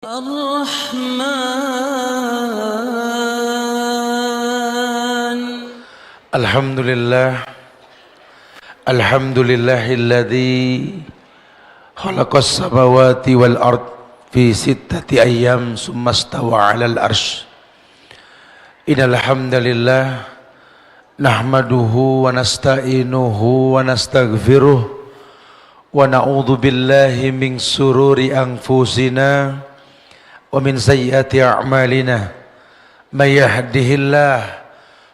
الرحمن الحمد لله الحمد لله الذي خلق السماوات والأرض في 6 أيام ثم استوى على العرش إن الحمد لله نحمده ونستعينه ونستغفره ونعوذ بالله من شرور أنفسنا ومن سيئات أعمالنا من يهده الله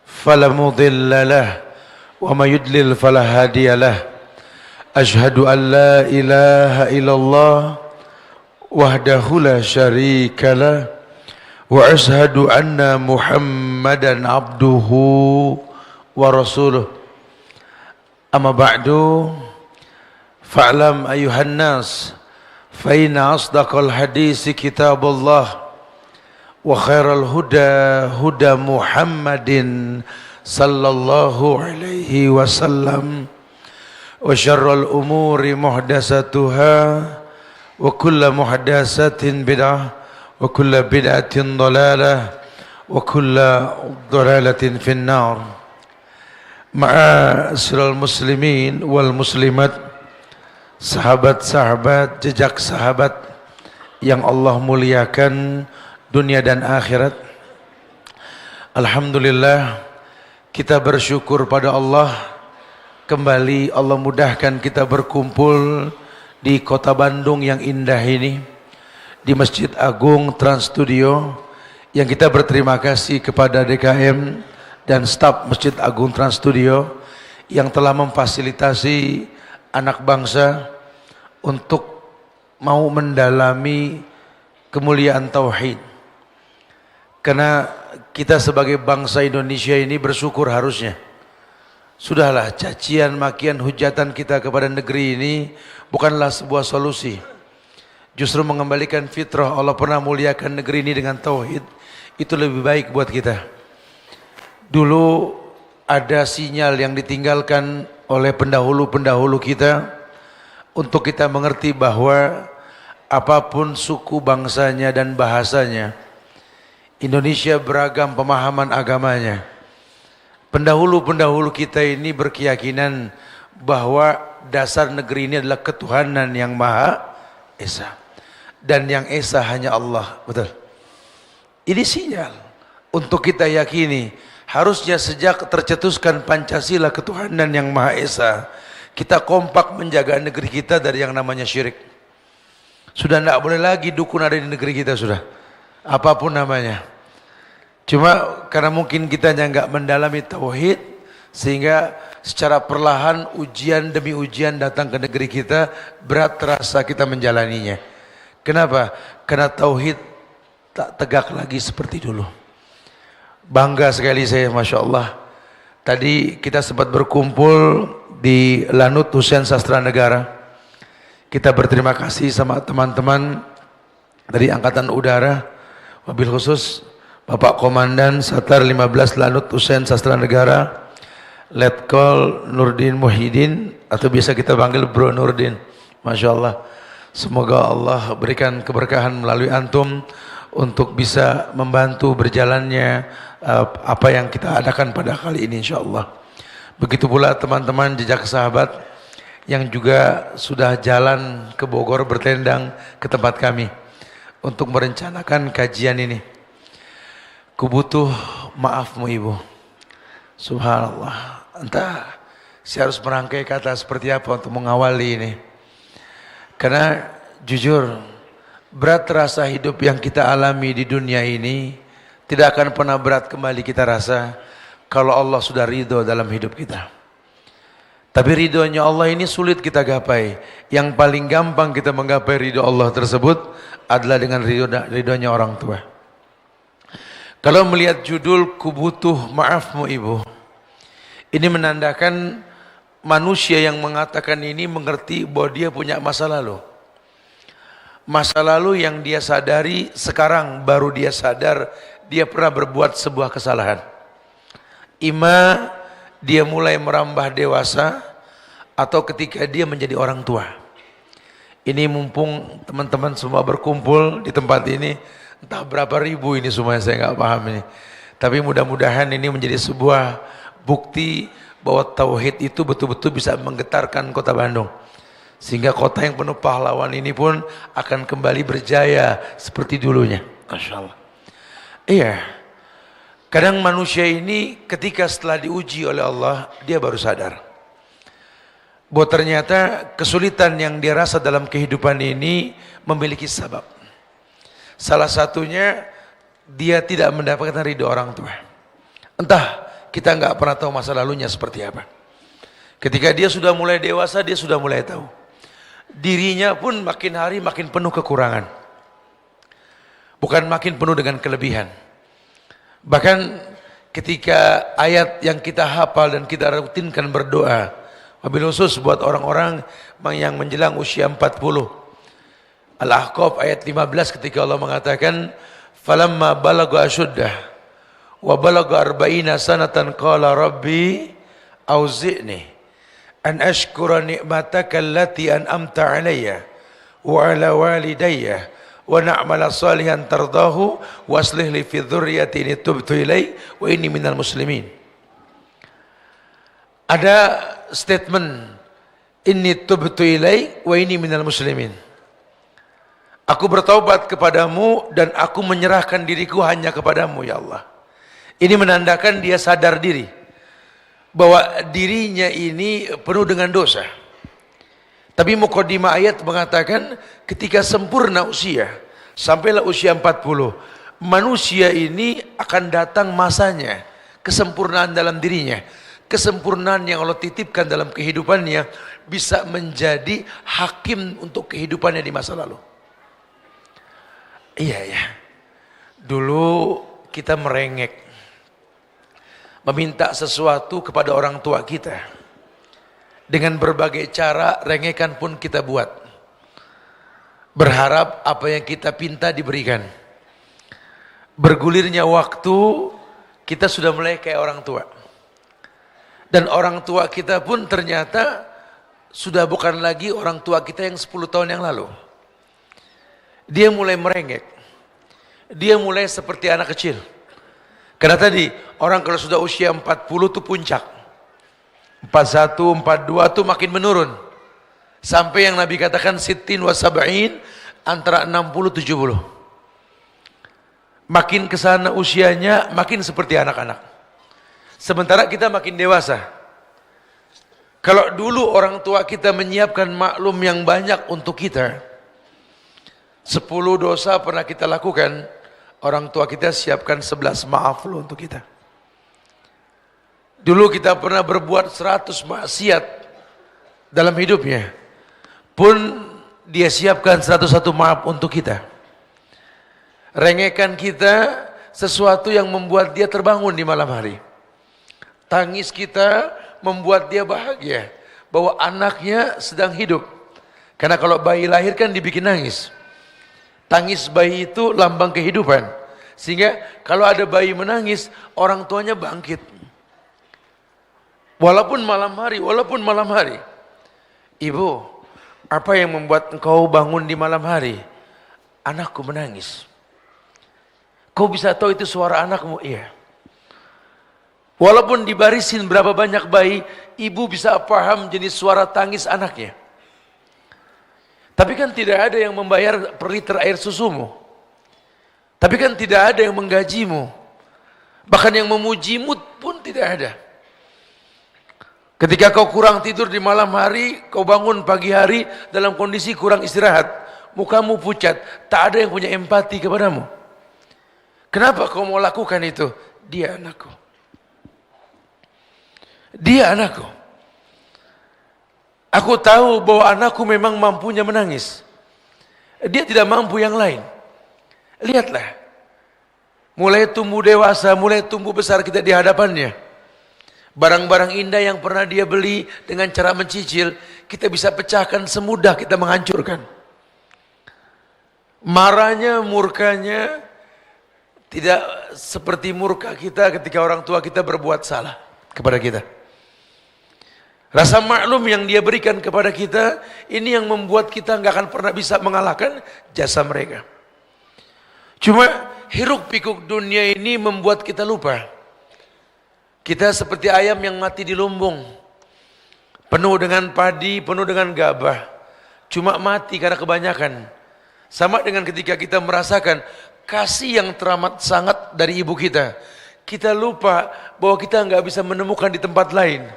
فلا مضل له وما يضلل فلا هادي له أشهد أن لا إله إلا الله وحده لا شريك له وأشهد أن محمدا عبده ورسوله أما بعد فاعلم أيها الناس فإن أصدق الحديث كتاب الله وخير الهدى هدى محمد صلى الله عليه وسلم وشر الأمور محدثاتها وكل محدثة بدعة وكل بدعة ضلالة وكل ضلالة في النار. Ma'asyiral muslimin wal muslimat, sahabat-sahabat, jejak sahabat yang Allah muliakan dunia dan akhirat. Alhamdulillah, kita bersyukur pada Allah, kembali Allah mudahkan kita berkumpul di kota Bandung yang indah ini, di Masjid Agung Trans Studio, yang kita berterima kasih kepada DKM dan staf Masjid Agung Trans Studio yang telah memfasilitasi anak bangsa untuk mau mendalami kemuliaan tauhid. Karena kita sebagai bangsa Indonesia ini bersyukur harusnya. Sudahlah, cacian, makian, hujatan kita kepada negeri ini bukanlah sebuah solusi. Justru mengembalikan fitrah Allah pernah muliakan negeri ini dengan tauhid, itu lebih baik buat kita. Dulu ada sinyal yang ditinggalkan oleh pendahulu-pendahulu kita untuk kita mengerti bahwa apapun suku bangsanya dan bahasanya, Indonesia beragam pemahaman agamanya. Pendahulu-pendahulu kita ini berkeyakinan bahwa dasar negeri ini adalah ketuhanan yang Maha Esa, dan yang Esa hanya Allah. Betul. Ini sinyal untuk kita yakini. Harusnya sejak tercetuskan Pancasila ketuhanan yang Maha Esa, kita kompak menjaga negeri kita dari yang namanya syirik. Sudah tidak boleh lagi dukun ada di negeri kita, sudah. Apapun namanya. Cuma karena mungkin kita nggak mendalami tauhid, sehingga secara perlahan ujian demi ujian datang ke negeri kita, berat terasa kita menjalaninya. Kenapa? Karena tauhid tak tegak lagi seperti dulu. Bangga sekali saya, Masya Allah. Tadi kita sempat berkumpul di Lanut Hussein Sastra Negara. Kita berterima kasih sama teman-teman dari Angkatan Udara, wabil khusus Bapak Komandan Satar 15 Lanut Hussein Sastra Negara, Letkol Nurdin Muhyiddin, atau biasa kita panggil Bro Nurdin. Masya Allah. Semoga Allah berikan keberkahan melalui antum untuk bisa membantu berjalannya apa yang kita adakan pada kali ini, insyaallah. Begitu pula teman-teman jejak sahabat yang juga sudah jalan ke Bogor bertendang ke tempat kami untuk merencanakan kajian ini. Ku butuh maafmu Ibu. Subhanallah. Entah saya harus merangkai kata seperti apa untuk mengawali ini. Karena jujur, berat rasa hidup yang kita alami di dunia ini tidak akan pernah berat kembali kita rasa kalau Allah sudah ridho dalam hidup kita. Tapi ridhonya Allah ini sulit kita gapai. Yang paling gampang kita menggapai ridho Allah tersebut adalah dengan ridhonya orang tua. Kalau melihat judul "Ku butuh maafmu Ibu", ini menandakan manusia yang mengatakan ini mengerti bahwa dia punya masa lalu. Masa lalu yang dia sadari sekarang baru dia sadar dia pernah berbuat sebuah kesalahan. Ima dia mulai merambah dewasa atau ketika dia menjadi orang tua. Ini mumpung teman-teman semua berkumpul di tempat ini, entah berapa ribu ini semuanya saya nggak paham ini. Tapi mudah-mudahan ini menjadi sebuah bukti bahwa tauhid itu betul-betul bisa menggetarkan kota Bandung. Sehingga kota yang penuh pahlawan ini pun akan kembali berjaya seperti dulunya. Masya Allah. Iya. Kadang manusia ini ketika setelah diuji oleh Allah, dia baru sadar bahwa ternyata kesulitan yang dia rasa dalam kehidupan ini memiliki sebab. Salah satunya dia tidak mendapatkan ridho orang tua. Entah kita nggak pernah tahu masa lalunya seperti apa. Ketika dia sudah mulai dewasa, dia sudah mulai tahu. Dirinya pun makin hari makin penuh kekurangan. Bukan makin penuh dengan kelebihan. Bahkan ketika ayat yang kita hafal dan kita rutinkan berdoa, wabil khusus buat orang-orang yang menjelang usia 40. Al-Ahqaf ayat 15 ketika Allah mengatakan, falamma balagha asyuddah wa balagha arba'ina sanatan qala rabbi auzi'ni an ashkura ni'mataka allati an'amta 'alayya wa 'ala walidayya wa na'mala salihan tardahu wa aslih li fi dzurriyyati inni tubtu ilaik wa inni minal muslimin. Ada statement inni tubtu ilaik wa inni minal muslimin. Aku bertaubat kepadamu dan aku menyerahkan diriku hanya kepadamu ya Allah. Ini menandakan dia sadar diri bahwa dirinya ini penuh dengan dosa. Tapi mukadimah ayat mengatakan ketika sempurna usia, sampailah usia 40, manusia ini akan datang masanya, kesempurnaan dalam dirinya. Kesempurnaan yang Allah titipkan dalam kehidupannya bisa menjadi hakim untuk kehidupannya di masa lalu. Iya ya, dulu kita merengek, meminta sesuatu kepada orang tua kita. Dengan berbagai cara, rengekan pun kita buat. Berharap apa yang kita pinta diberikan. Bergulirnya waktu, kita sudah mulai kayak orang tua. Dan orang tua kita pun ternyata sudah bukan lagi orang tua kita yang 10 tahun yang lalu. Dia mulai merengek. Dia mulai seperti anak kecil. Karena tadi, orang kalau sudah usia 40 itu puncak. 41, 42 itu makin menurun. Sampai yang Nabi katakan sittin wa sab'in, antara 60, 70. Makin kesana usianya, makin seperti anak-anak. Sementara kita makin dewasa. Kalau dulu orang tua kita menyiapkan maklum yang banyak untuk kita, 10 dosa pernah kita lakukan, orang tua kita siapkan 11 maaf loh untuk kita. Dulu kita pernah berbuat 100 maksiat dalam hidupnya, pun dia siapkan 101 maaf untuk kita. Rengekan kita sesuatu yang membuat dia terbangun di malam hari. Tangis kita membuat dia bahagia bahwa anaknya sedang hidup. Karena kalau bayi lahir kan dibikin nangis. Tangis bayi itu lambang kehidupan. Sehingga kalau ada bayi menangis, orang tuanya bangkit. Walaupun malam hari. Ibu, apa yang membuat engkau bangun di malam hari? Anakku menangis. Kau bisa tahu itu suara anakmu? Iya. Walaupun dibarisin berapa banyak bayi, ibu bisa paham jenis suara tangis anaknya. Tapi kan tidak ada yang membayar per liter air susumu. Tapi kan tidak ada yang menggajimu. Bahkan yang memujimu pun tidak ada. Ketika kau kurang tidur di malam hari, kau bangun pagi hari dalam kondisi kurang istirahat. Mukamu pucat, tak ada yang punya empati kepadamu. Kenapa kau mau lakukan itu? Dia anakku. Dia anakku. Aku tahu bahwa anakku memang mampunya menangis. Dia tidak mampu yang lain. Lihatlah. Mulai tumbuh dewasa, mulai tumbuh besar kita di hadapannya. Barang-barang indah yang pernah dia beli dengan cara mencicil, kita bisa pecahkan semudah kita menghancurkan. Marahnya, murkanya tidak seperti murka kita ketika orang tua kita berbuat salah kepada kita. Rasa maklum yang dia berikan kepada kita, ini yang membuat kita nggak akan pernah bisa mengalahkan jasa mereka. Cuma hiruk pikuk dunia ini membuat kita lupa. Kita seperti ayam yang mati di lumbung, penuh dengan padi, penuh dengan gabah, cuma mati karena kebanyakan. Sama dengan ketika kita merasakan kasih yang teramat sangat dari ibu kita, kita lupa bahwa kita nggak bisa menemukan di tempat lain.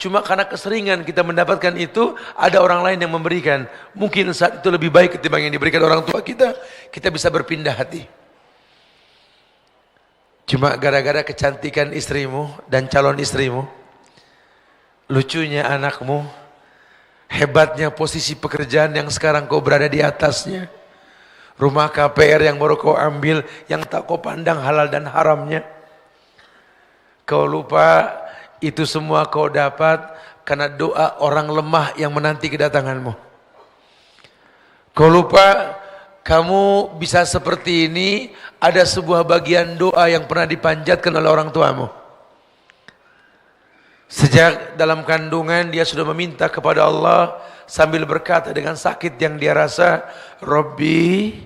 Cuma karena keseringan kita mendapatkan itu, ada orang lain yang memberikan. Mungkin saat itu lebih baik ketimbang yang diberikan orang tua kita, kita bisa berpindah hati. Cuma gara-gara kecantikan istrimu dan calon istrimu, lucunya anakmu, hebatnya posisi pekerjaan yang sekarang kau berada di atasnya, rumah KPR yang baru kau ambil, yang tak kau pandang halal dan haramnya, kau lupa itu semua kau dapat karena doa orang lemah yang menanti kedatanganmu. Kau lupa kamu bisa seperti ini, ada sebuah bagian doa yang pernah dipanjatkan oleh orang tuamu. Sejak dalam kandungan dia sudah meminta kepada Allah sambil berkata dengan sakit yang dia rasa, Rabbi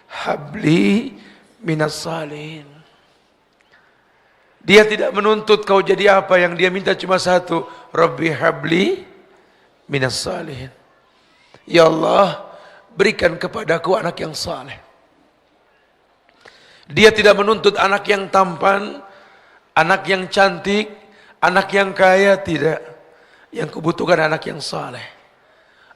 habli minas salihin. Dia tidak menuntut kau jadi apa, yang dia minta cuma satu, Rabbi habli minas salihin. Ya Allah, berikan kepadaku anak yang saleh. Dia tidak menuntut anak yang tampan, anak yang cantik, anak yang kaya, tidak. Yang kubutuhkan anak yang saleh.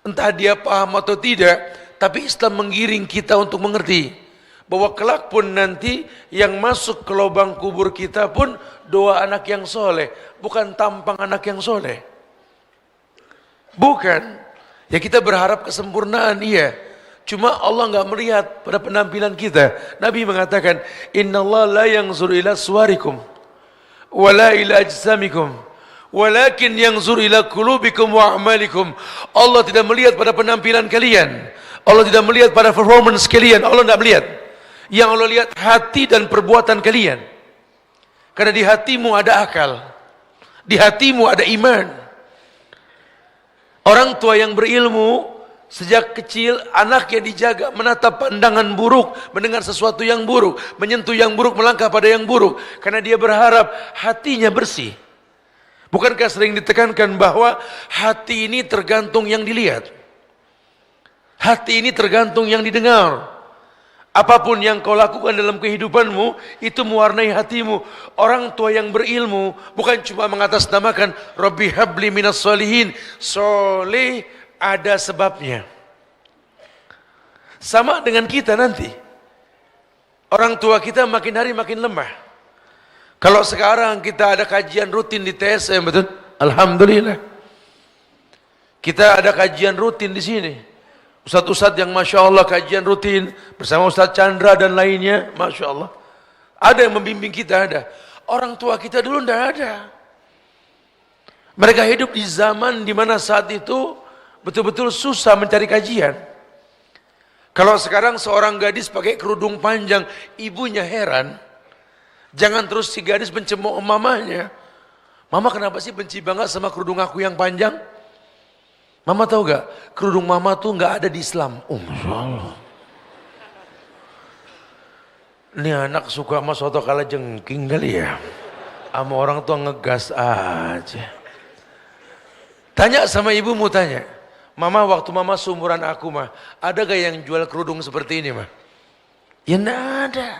Entah dia paham atau tidak, tapi Islam menggiring kita untuk mengerti bahwa kelak pun nanti yang masuk ke lubang kubur kita pun doa anak yang soleh, bukan tampang anak yang soleh. Bukan. Ya kita berharap kesempurnaan, iya. Cuma Allah nggak melihat pada penampilan kita. Nabi mengatakan, Inna Allah la yanzur ila suwarikum, wala ila ajsamikum, walakin yanzur ila qulubikum wa a'malikum. Allah tidak melihat pada penampilan kalian. Allah tidak melihat pada performance kalian. Allah tidak melihat. Yang Allah lihat hati dan perbuatan kalian. Karena di hatimu ada akal, di hatimu ada iman. Orang tua yang berilmu sejak kecil anaknya dijaga menatap pandangan buruk, mendengar sesuatu yang buruk, menyentuh yang buruk, melangkah pada yang buruk, karena dia berharap hatinya bersih. Bukankah sering ditekankan bahwa hati ini tergantung yang dilihat, hati ini tergantung yang didengar. Apapun yang kau lakukan dalam kehidupanmu, itu mewarnai hatimu. Orang tua yang berilmu bukan cuma mengatasnamakan Rabbi habli minas solihin. Soleh ada sebabnya. Sama dengan kita nanti. Orang tua kita makin hari makin lemah. Kalau sekarang kita ada kajian rutin di TSM, betul? Alhamdulillah. Kita ada kajian rutin di sini. Ustadz-ustadz yang Masya Allah kajian rutin bersama Ustadz Chandra dan lainnya, Masya Allah. Ada yang membimbing kita, ada. Orang tua kita dulu tidak ada. Mereka hidup di zaman di mana saat itu betul-betul susah mencari kajian. Kalau sekarang seorang gadis pakai kerudung panjang, ibunya heran. Jangan terus si gadis mencemooh mamanya. Mama kenapa sih benci banget sama kerudung aku yang panjang? Mama tahu gak, kerudung mama tuh gak ada di Islam. Masya Allah. Ini anak suka sama soto kala jengking kali ya. Sama orang tua ngegas aja. Tanya sama ibumu, tanya. Mama, waktu mama seumuran aku mah, ada gak yang jual kerudung seperti ini mah? Ya gak ada.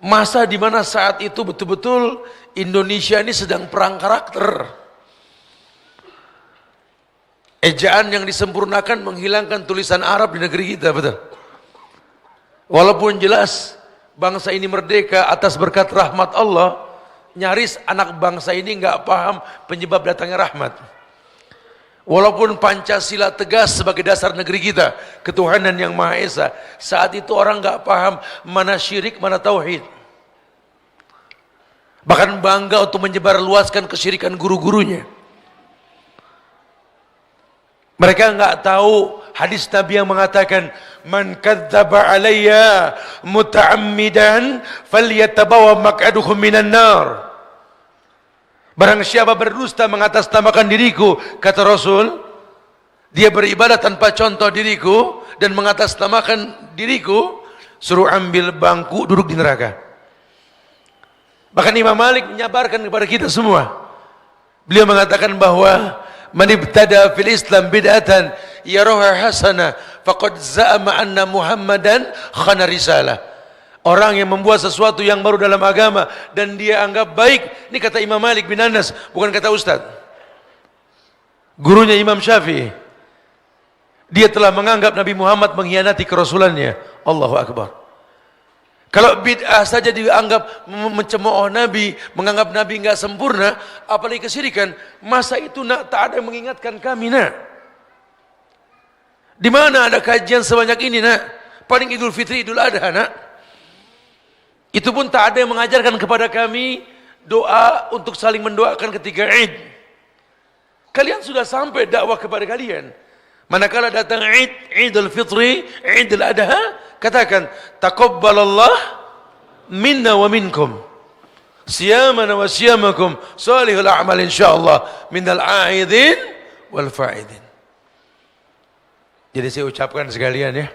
Masa dimana saat itu betul-betul Indonesia ini sedang perang karakter. Ejaan yang disempurnakan menghilangkan tulisan Arab di negeri kita, betul. Walaupun jelas bangsa ini merdeka atas berkat rahmat Allah, nyaris anak bangsa ini nggak paham penyebab datangnya rahmat. Walaupun Pancasila tegas sebagai dasar negeri kita, ketuhanan yang Maha Esa, saat itu orang nggak paham mana syirik, mana tauhid. Bahkan bangga untuk menyebarluaskan kesyirikan guru-gurunya. Mereka enggak tahu hadis Nabi yang mengatakan man kadzdzaba alayya muta'ammidan falyatabawa maq'aduhu minan nar. Barang siapa berdusta mengatasnamakan diriku, kata Rasul, dia beribadah tanpa contoh diriku dan mengatasnamakan diriku, suruh ambil bangku duduk di neraka. Bahkan Imam Malik menyabarkan kepada kita semua. Beliau mengatakan bahwa man ibtada fil Islam bid'atan yaraha hasanah faqad za'ama anna Muhammadan khana risalah. Orang yang membuat sesuatu yang baru dalam agama dan dia anggap baik, ini kata Imam Malik bin Anas, bukan kata Ustaz. Gurunya Imam Syafi'i. Dia telah menganggap Nabi Muhammad mengkhianati kerasulannya. Allahu Akbar. Kalau bid'ah saja dianggap mencemooh Nabi, menganggap Nabi enggak sempurna, apalagi kesyirikan, masa itu nak tak ada yang mengingatkan kami nak? Di mana ada kajian sebanyak ini nak? Paling Idul Fitri, Idul Adha nak? Itu pun tak ada yang mengajarkan kepada kami doa untuk saling mendoakan ketika Id. Kalian sudah sampai dakwah kepada kalian. Manakala datang Id, Idul Fitri, Idul Adha, katakan taqabbalallah minna wa minkum siyamana wa siyamakum salihul a'mal insyaallah minal a'idin wal fa'idin. Jadi saya ucapkan sekalian ya,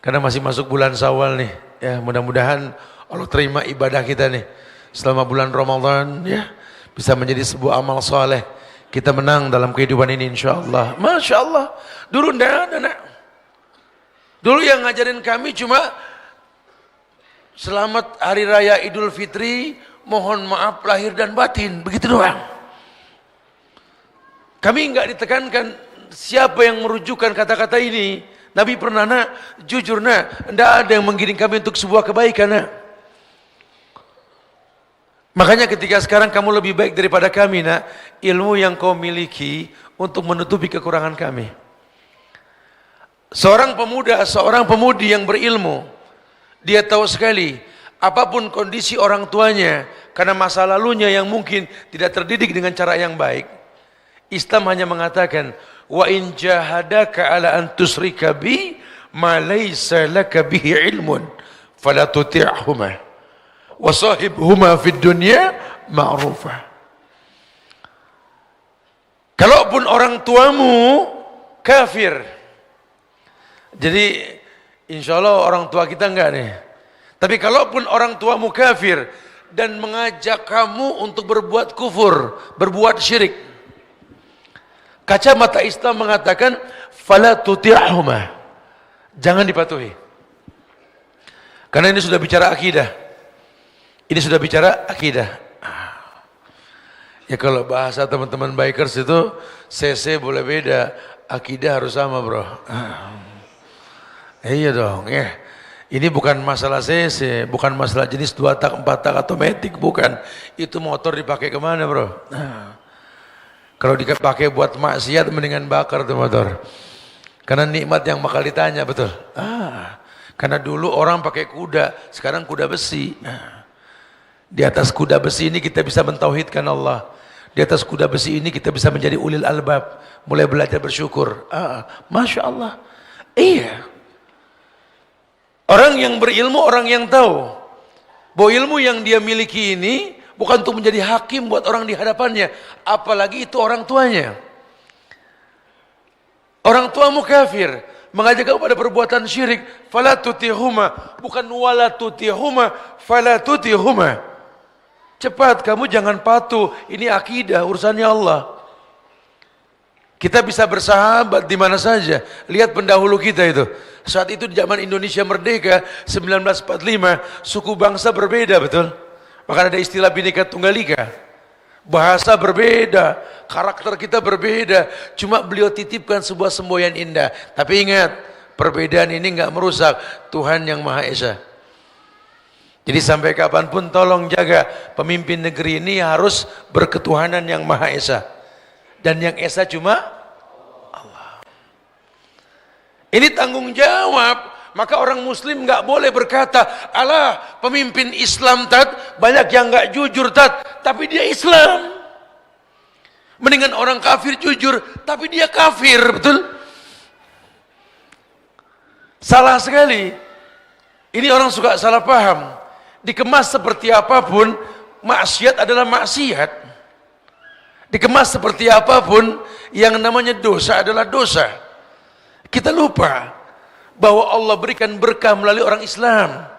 karena masih masuk bulan Syawal nih ya, mudah-mudahan Allah terima ibadah kita nih selama bulan Ramadan ya, bisa menjadi sebuah amal soleh. Kita menang dalam kehidupan ini insyaallah. Masya Allah. Dulu enggak ada nak. Dulu yang ngajarin kami cuma selamat hari raya Idul Fitri, mohon maaf lahir dan batin, begitu doang. Kami enggak ditekankan siapa yang merujukan kata-kata ini. Nabi pernah nak, jujur nak, enggak ada yang menggiring kami untuk sebuah kebaikan nak. Makanya ketika sekarang kamu lebih baik daripada kami nak, ilmu yang kau miliki untuk menutupi kekurangan kami. Seorang pemuda, seorang pemudi yang berilmu, dia tahu sekali apapun kondisi orang tuanya, karena masa lalunya yang mungkin tidak terdidik dengan cara yang baik. Islam hanya mengatakan, wa in jahadaka ala an tusrika bi ma laysa laka bihi ilmun fala tuti'huma wa sahibhuma fid dunya ma'rufa. Kalaupun orang tuamu kafir, jadi insya Allah orang tua kita enggak nih, tapi kalaupun orang tuamu kafir dan mengajak kamu untuk berbuat kufur, berbuat syirik, kacamata Islam mengatakan fala tuti'huma, jangan dipatuhi. Karena ini sudah bicara akidah. Ini sudah bicara akidah. Ya kalau bahasa teman-teman bikers itu CC boleh beda, akidah harus sama bro. Iya dong ya. Ini bukan masalah CC, bukan masalah jenis 2 tak, 4 tak atau matic, bukan. Itu motor dipakai kemana bro? Kalau dipakai buat maksiat mendingan bakar tuh motor. Karena nikmat yang bakal ditanya, betul. Karena dulu orang pakai kuda, sekarang kuda besi. Di atas kuda besi ini kita bisa mentauhidkan Allah. Di atas kuda besi ini kita bisa menjadi ulil albab, mulai belajar bersyukur. Masya Allah. Iya. Orang yang berilmu, orang yang tahu bahwa ilmu yang dia miliki ini bukan untuk menjadi hakim buat orang di hadapannya, apalagi itu orang tuanya. Orang tuamu kafir, mengajak kamu pada perbuatan syirik, fala tutihuma, bukan wala tutihuma, fala tutihuma. Cepat, kamu jangan patuh, ini akidah, urusannya Allah. Kita bisa bersahabat di mana saja. Lihat pendahulu kita itu. Saat itu di zaman Indonesia merdeka 1945, suku bangsa berbeda, betul? Maka ada istilah Bhinneka Tunggal Ika. Bahasa berbeda, karakter kita berbeda. Cuma beliau titipkan sebuah semboyan indah. Tapi ingat, perbedaan ini enggak merusak Tuhan yang Maha Esa. Jadi sampai kapanpun tolong jaga pemimpin negeri ini harus berketuhanan yang Maha Esa. Dan yang Esa cuma Allah. Ini tanggung jawab. Maka orang muslim enggak boleh berkata, alah pemimpin Islam tat, banyak yang enggak jujur tat, tapi dia Islam. Mendingan orang kafir jujur, tapi dia kafir, betul? Salah sekali. Ini orang suka salah paham. Dikemas seperti apapun, maksiat adalah maksiat. Dikemas seperti apapun, yang namanya dosa adalah dosa. Kita lupa bahwa Allah berikan berkah melalui orang Islam.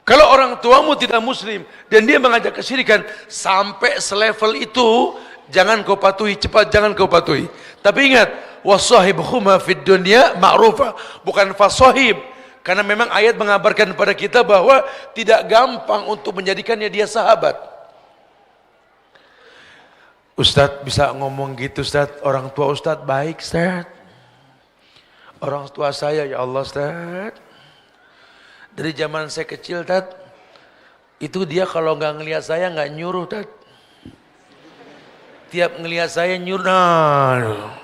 Kalau orang tuamu tidak muslim dan dia mengajak kesyirikan, sampai selevel itu jangan kau patuhi, cepat jangan kau patuhi. Tapi ingat, wasahibhuma fid dunya ma'rufa, bukan fasahib. Karena memang ayat mengabarkan kepada kita bahwa tidak gampang untuk menjadikannya dia sahabat. Ustadz bisa ngomong gitu Ustadz, orang tua Ustadz baik Ustadz. Orang tua saya ya Allah Ustadz, dari zaman saya kecil Ustadz, itu dia kalau nggak ngelihat saya nggak nyuruh Ustadz. Tiap ngelihat saya nyuruh. Nah,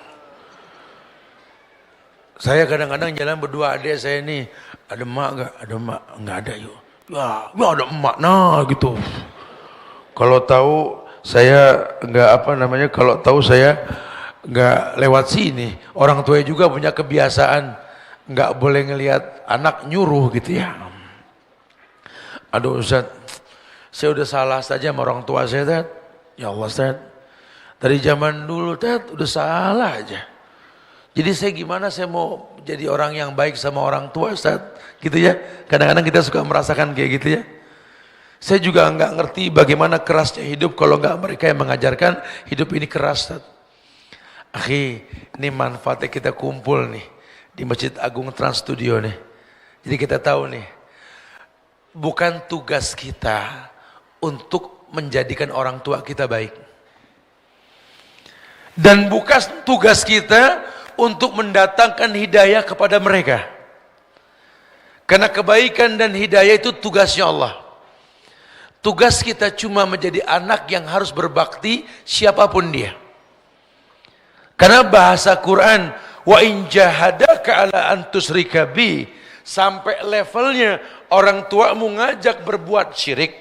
saya kadang-kadang jalan berdua adik saya nih, ada emak nggak? Ada emak nggak ada yuk. Ya ada emak. Nah gitu. Kalau tahu saya nggak kalau tahu saya nggak lewat sini. Orang tua juga punya kebiasaan nggak boleh ngelihat anak nyuruh gitu ya. Aduh Ustaz, saya udah salah saja sama orang tua saya Ustaz. Ya Allah Ustaz, dari zaman dulu Ustaz udah salah aja. Jadi saya gimana saya mau jadi orang yang baik sama orang tua Ustaz, gitu ya. Kadang-kadang kita suka merasakan kayak gitu ya. Saya juga nggak ngerti bagaimana kerasnya hidup kalau nggak mereka yang mengajarkan hidup ini keras Ustaz. Akhi, ini manfaatnya kita kumpul nih di Masjid Agung Trans Studio nih. Jadi kita tahu nih, bukan tugas kita untuk menjadikan orang tua kita baik. Dan bukan tugas kita untuk mendatangkan hidayah kepada mereka. Karena kebaikan dan hidayah itu tugasnya Allah. Tugas kita cuma menjadi anak yang harus berbakti siapapun dia. Karena bahasa Quran, wa in jahadaka ala an tusyrika bi, sampai levelnya orang tuamu ngajak berbuat syirik.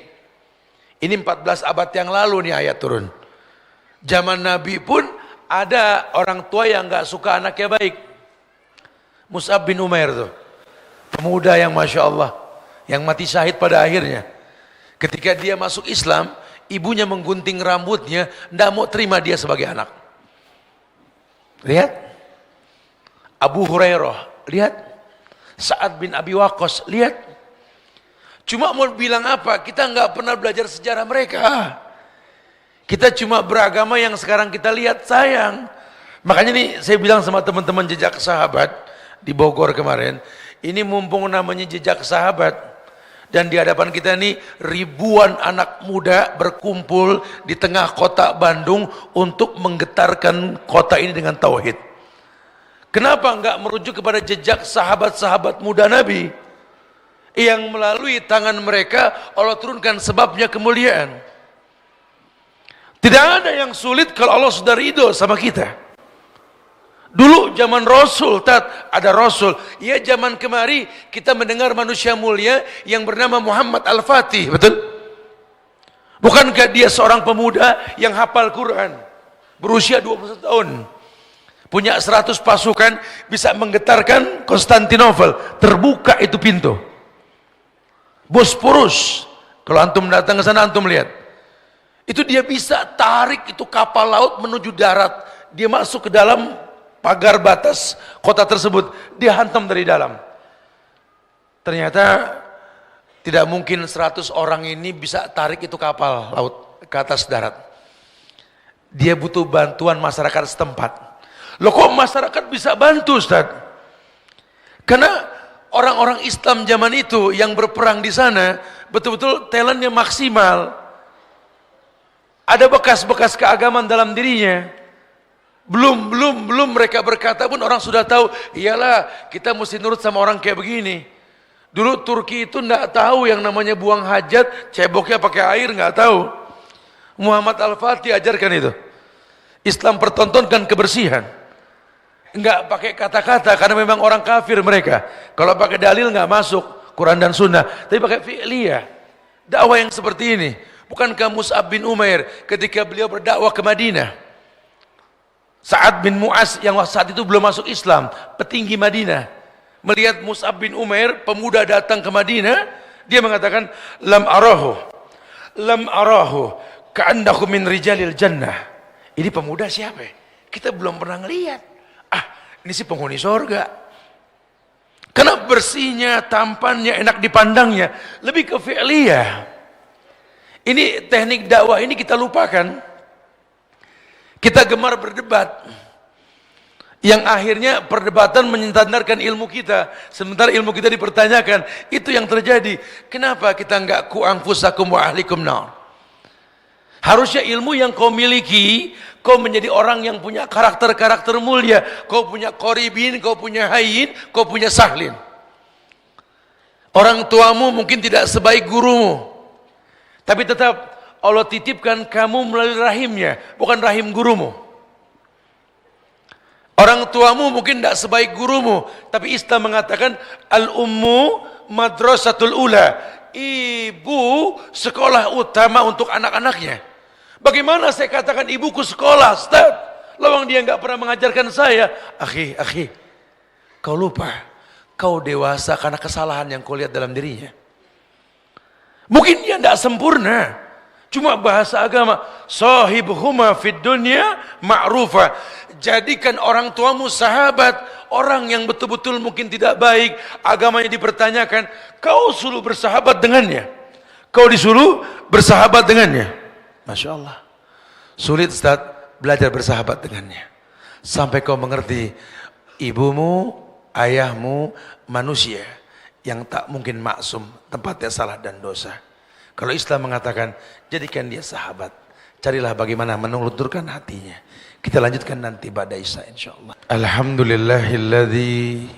Ini 14 abad yang lalu nih ayat turun. Zaman Nabi pun ada orang tua yang nggak suka anaknya baik. Mus'ab bin Umair tuh, pemuda yang Masya Allah, yang mati syahid pada akhirnya. Ketika dia masuk Islam, ibunya menggunting rambutnya, nggak mau terima dia sebagai anak. Lihat, Abu Hurairah, lihat, Sa'ad bin Abi Waqqas, lihat. Cuma mau bilang apa? Kita nggak pernah belajar sejarah mereka. Kita cuma beragama yang sekarang kita lihat, sayang. Makanya nih saya bilang sama teman-teman jejak sahabat di Bogor kemarin, ini mumpung namanya jejak sahabat. Dan di hadapan kita nih ribuan anak muda berkumpul di tengah kota Bandung untuk menggetarkan kota ini dengan tauhid. Kenapa enggak merujuk kepada jejak sahabat-sahabat muda Nabi yang melalui tangan mereka Allah turunkan sebabnya kemuliaan. Tidak ada yang sulit kalau Allah sudah ridho sama kita. Dulu zaman Rasul, ada Rasul. Ya zaman kemari kita mendengar manusia mulia yang bernama Muhammad Al-Fatih, betul? Bukankah dia seorang pemuda yang hafal Quran, berusia 21 tahun, punya 100 pasukan, bisa menggetarkan Konstantinopel, terbuka itu pintu. Bosporus, kalau antum datang ke sana antum lihat. Itu dia bisa tarik itu kapal laut menuju darat, dia masuk ke dalam pagar batas kota tersebut, dia hantam dari dalam. Ternyata tidak mungkin 100 orang ini bisa tarik itu kapal laut ke atas darat. Dia butuh bantuan masyarakat setempat. Loh kok masyarakat bisa bantu Ustaz? Karena orang-orang Islam zaman itu yang berperang di sana betul-betul talentnya maksimal. Ada bekas-bekas keagamaan dalam dirinya. Belum mereka berkata pun orang sudah tahu, iyalah kita mesti nurut sama orang kayak begini. Dulu Turki itu enggak tahu yang namanya buang hajat, ceboknya pakai air, enggak tahu. Muhammad Al-Fatih ajarkan itu. Islam pertontonkan kebersihan. Enggak pakai kata-kata karena memang orang kafir mereka. Kalau pakai dalil enggak masuk Quran dan Sunnah, tapi pakai fi'liyah. Dakwah yang seperti ini. Bukankah Mus'ab bin Umair ketika beliau berdakwah ke Madinah, Sa'ad bin Mu'az yang saat itu belum masuk Islam, petinggi Madinah, melihat Mus'ab bin Umair, pemuda datang ke Madinah, dia mengatakan, lam arahu lam arahu ka'annahu min rijalil jannah. Ini pemuda siapa ya? Kita belum pernah ngelihat. Ah, ini sih penghuni surga. Karena bersihnya, tampannya, enak dipandangnya, lebih ke fi'liyah. Ini teknik dakwah ini kita lupakan. Kita gemar berdebat. Yang akhirnya perdebatan menyandarkan ilmu kita, sementara ilmu kita dipertanyakan. Itu yang terjadi. Kenapa kita enggak ku anfusakum wa ahlikum nar? Harusnya ilmu yang kau miliki, kau menjadi orang yang punya karakter-karakter mulia. Kau punya qoribin, kau punya hayyin, kau punya sahlin. Orang tuamu mungkin tidak sebaik gurumu, tapi tetap Allah titipkan kamu melalui rahimnya, bukan rahim gurumu. Orang tuamu mungkin tidak sebaik gurumu, tapi Islam mengatakan al-ummu madrasatul ula. Ibu sekolah utama untuk anak-anaknya. Bagaimana saya katakan ibuku sekolah, Ustaz? Lawang dia enggak pernah mengajarkan saya. Akhi, kau lupa. Kau dewasa karena kesalahan yang kau lihat dalam dirinya. Mungkin dia tidak sempurna. Cuma bahasa agama, sahibuhuma fid dunya ma'rufa. Jadikan orang tuamu sahabat, orang yang betul-betul mungkin tidak baik, agamanya dipertanyakan, kau suruh bersahabat dengannya. Kau disuruh bersahabat dengannya. Masya Allah. Sulit Ustaz belajar bersahabat dengannya. Sampai kau mengerti, ibumu, ayahmu manusia yang tak mungkin maksum, tempatnya salah dan dosa. Kalau Islam mengatakan, jadikan dia sahabat. Carilah bagaimana menelurkan hatinya. Kita lanjutkan nanti pada Isya insyaallah. Alhamdulillahilladzi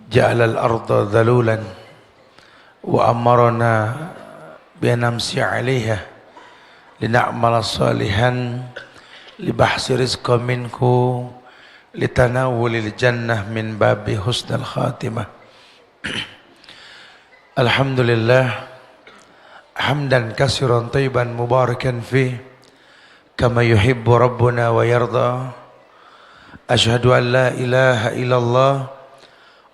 ja'ala al-ardha dhalulan wa amarna bi namsi 'alaiha lina'mala salihan libahsi rizqa minku litanawulil jannah min babi husnal khatimah. Alhamdulillah hamdan katsiran thayyiban mubarakan fi kama yuhibbu rabbuna wa yarda. Asyhadu an la ilaha illallah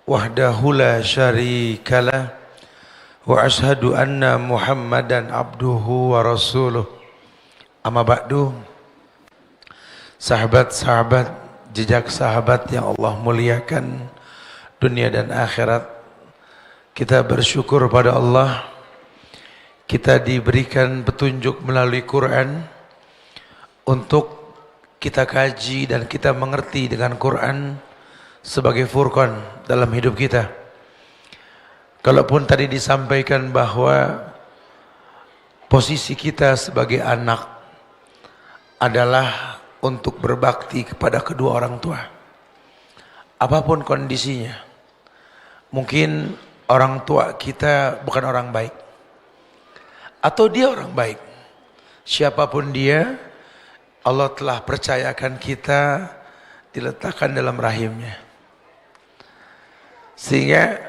wahdahu la syarika lah wa asyhadu anna Muhammadan abduhu wa rasuluh. Amma ba'du. Sahabat-sahabat, jejak sahabat yang Allah muliakan dunia dan akhirat, kita bersyukur pada Allah, kita diberikan petunjuk melalui Quran untuk kita kaji dan kita mengerti dengan Quran sebagai furqan dalam hidup kita. Kalaupun tadi disampaikan bahwa posisi kita sebagai anak adalah untuk berbakti kepada kedua orang tua, apapun kondisinya. Mungkin orang tua kita bukan orang baik, atau dia orang baik, siapapun dia, Allah telah percayakan kita diletakkan dalam rahimnya. Sehingga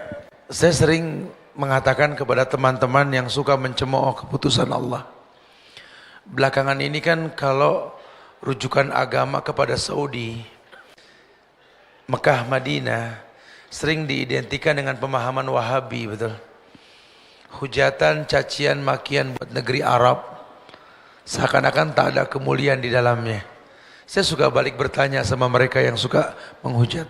saya sering mengatakan kepada teman-teman yang suka mencemooh keputusan Allah, belakangan ini kan kalau rujukan agama kepada Saudi, Mekah, Madinah, sering diidentikan dengan pemahaman Wahabi, betul. Hujatan, cacian, makian buat negeri Arab, seakan-akan tak ada kemuliaan di dalamnya. Saya suka balik bertanya sama mereka yang suka menghujat.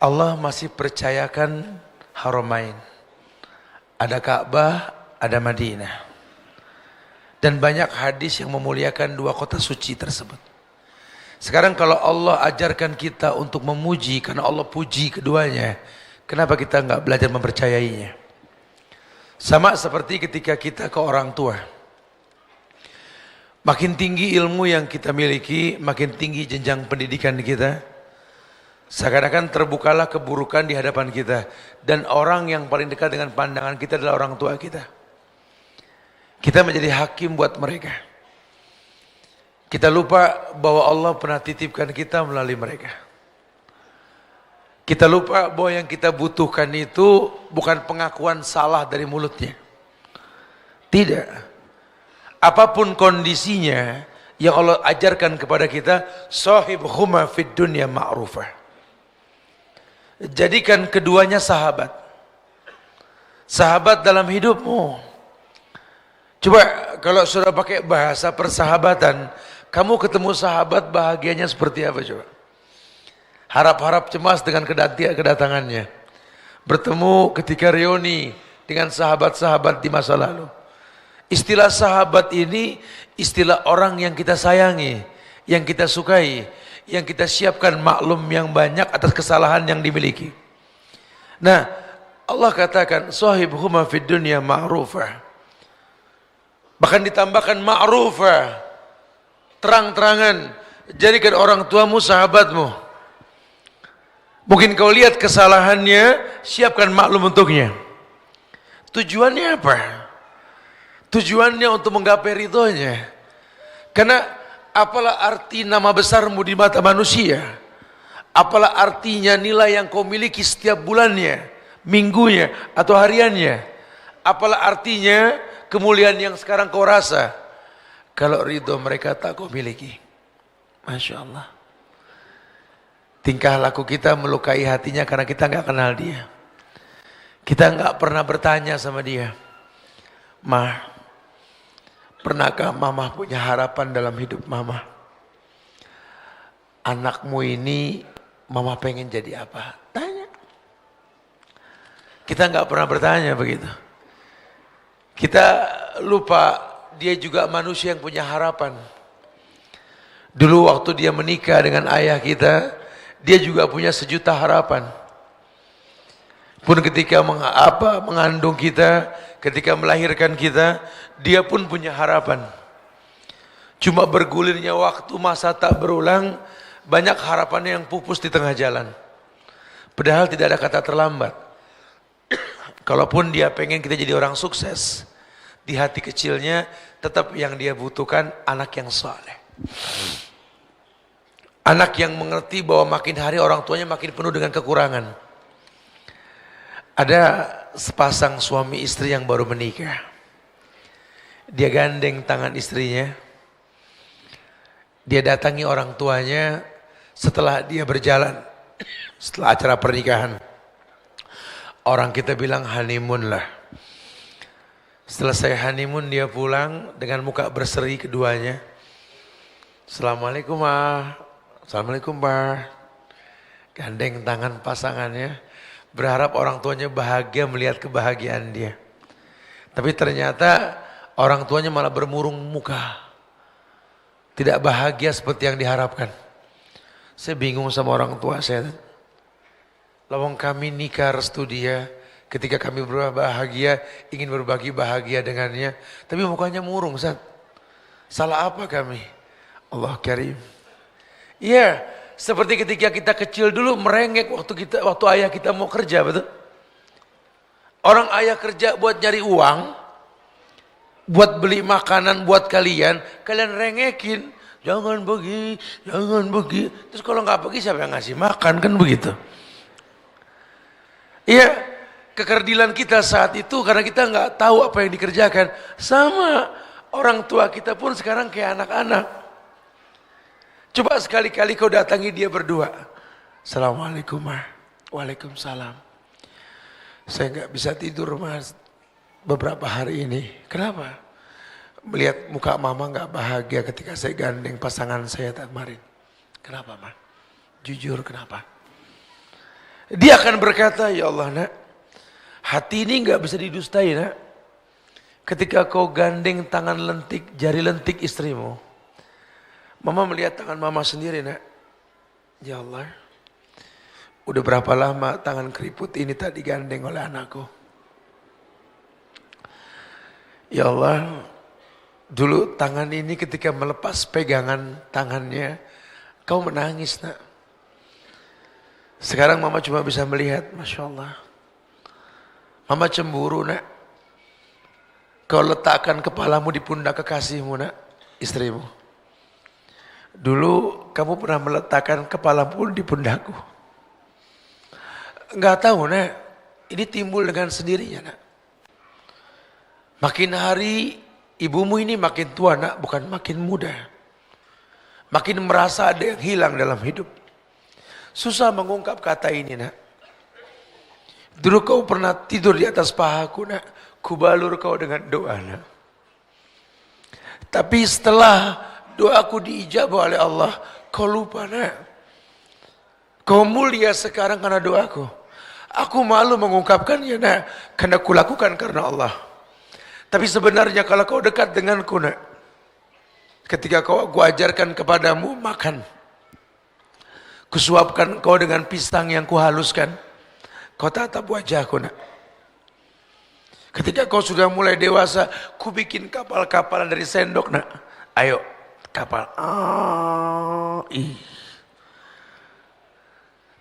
Allah masih percayakan Haramain. Ada Ka'bah, ada Madinah. Dan banyak hadis yang memuliakan dua kota suci tersebut. Sekarang kalau Allah ajarkan kita untuk memuji karena Allah puji keduanya, kenapa kita enggak belajar mempercayainya? Sama seperti ketika kita ke orang tua. Makin tinggi ilmu yang kita miliki, makin tinggi jenjang pendidikan kita, seakan-akan terbukalah keburukan di hadapan kita. Dan orang yang paling dekat dengan pandangan kita adalah orang tua kita. Kita menjadi hakim buat mereka. Kita lupa bahwa Allah pernah titipkan kita melalui mereka. Kita lupa bahwa yang kita butuhkan itu bukan pengakuan salah dari mulutnya. Tidak. Apapun kondisinya yang Allah ajarkan kepada kita, sahibuhuma fid dunya ma'rufah. Jadikan keduanya sahabat. Sahabat dalam hidupmu. Coba kalau sudah pakai bahasa persahabatan, kamu ketemu sahabat bahagianya seperti apa coba? Harap-harap cemas dengan kedatangannya. Bertemu ketika reuni dengan sahabat-sahabat di masa lalu. Istilah sahabat ini istilah orang yang kita sayangi, yang kita sukai, yang kita siapkan maklum yang banyak atas kesalahan yang dimiliki. Nah, Allah katakan sahibhuma fid dunya ma'rufah. Bahkan ditambahkan ma'rufah, terang-terangan, jadikan orang tuamu sahabatmu. Mungkin kau lihat kesalahannya, siapkan maklum untuknya. Tujuannya apa? Tujuannya untuk menggapai ridhonya. Karena apalah arti nama besarmu di mata manusia? Apalah artinya nilai yang kau miliki setiap bulannya, minggunya, atau hariannya? Apalah artinya kemuliaan yang sekarang kau rasa kalau ridho mereka tak kau miliki? Masya Allah. Tingkah laku kita melukai hatinya karena kita nggak kenal dia. Kita nggak pernah bertanya sama dia, "Mah, pernahkah mama punya harapan dalam hidup mama? Anakmu ini mama pengen jadi apa?" Tanya. Kita nggak pernah bertanya begitu. Kita lupa dia juga manusia yang punya harapan. Dulu waktu dia menikah dengan ayah kita, dia juga punya sejuta harapan. Pun ketika mengandung kita, ketika melahirkan kita, dia pun punya harapan. Cuma bergulirnya waktu, masa tak berulang, banyak harapannya yang pupus di tengah jalan. Padahal tidak ada kata terlambat. Kalaupun dia pengen kita jadi orang sukses, di hati kecilnya tetap yang dia butuhkan anak yang saleh. Anak yang mengerti bahwa makin hari orang tuanya makin penuh dengan kekurangan. Ada sepasang suami istri yang baru menikah. Dia gandeng tangan istrinya. Dia datangi orang tuanya setelah dia berjalan, setelah acara pernikahan. Orang kita bilang honeymoon lah. Selesai honeymoon dia pulang dengan muka berseri keduanya. Assalamualaikum ma. Assalamualaikum pa. Gandeng tangan pasangannya. Berharap orang tuanya bahagia melihat kebahagiaan dia. Tapi ternyata orang tuanya malah bermurung muka. Tidak bahagia seperti yang diharapkan. Saya bingung sama orang tua saya. Lawang kami nikah restu dia, ketika kami berbahagia, ingin berbagi bahagia dengannya. Tapi mukanya murung, Ustaz. Salah apa kami? Allah Karim. Iya, seperti ketika kita kecil dulu merengek waktu ayah kita mau kerja, betul? Orang ayah kerja buat nyari uang, buat beli makanan buat kalian rengekin. Jangan pergi, jangan pergi. Terus kalau nggak pergi siapa yang ngasih makan, kan begitu? Iya, kekerdilan kita saat itu karena kita nggak tahu apa yang dikerjakan. Sama orang tua kita pun sekarang kayak anak-anak. Coba sekali-kali kau datangi dia berdua. Assalamualaikum ma. Waalaikumsalam. Saya nggak bisa tidur mas beberapa hari ini. Kenapa? Melihat muka mama nggak bahagia ketika saya gandeng pasangan saya kemarin. Kenapa ma? Jujur kenapa? Dia akan berkata, ya Allah nak, hati ini nggak bisa didustai nak. Ketika kau gandeng tangan lentik, jari lentik istrimu, mama melihat tangan mama sendiri nak. Ya Allah, udah berapa lama tangan keriput ini tak digandeng oleh anakku. Ya Allah, dulu tangan ini ketika melepas pegangan tangannya, kau menangis nak. Sekarang mama cuma bisa melihat, Masya Allah. Mama cemburu nak. Kau letakkan kepalamu di pundak kekasihmu nak, istrimu. Dulu kamu pernah meletakkan kepalamu di pundakku. Enggak tahu nak, ini timbul dengan sendirinya nak. Makin hari ibumu ini makin tua nak, bukan makin muda. Makin merasa ada yang hilang dalam hidup. Susah mengungkap kata ini nak. Dulu kau pernah tidur di atas pahaku nak, kubalur kau dengan doa nak. Tapi setelah doaku diijabah oleh Allah, kau lupa nak. Kau mulia sekarang karena doaku. Aku malu mengungkapkannya nak, karena kulakukan karena Allah. Tapi sebenarnya kalau kau dekat denganku nak, ketika kau aku ajarkan kepadamu makan, kusuapkan kau dengan pisang yang kuhaluskan, kau tatap wajahku nak. Ketika kau sudah mulai dewasa, ku bikin kapal-kapalan dari sendok nak. Ayo kapal.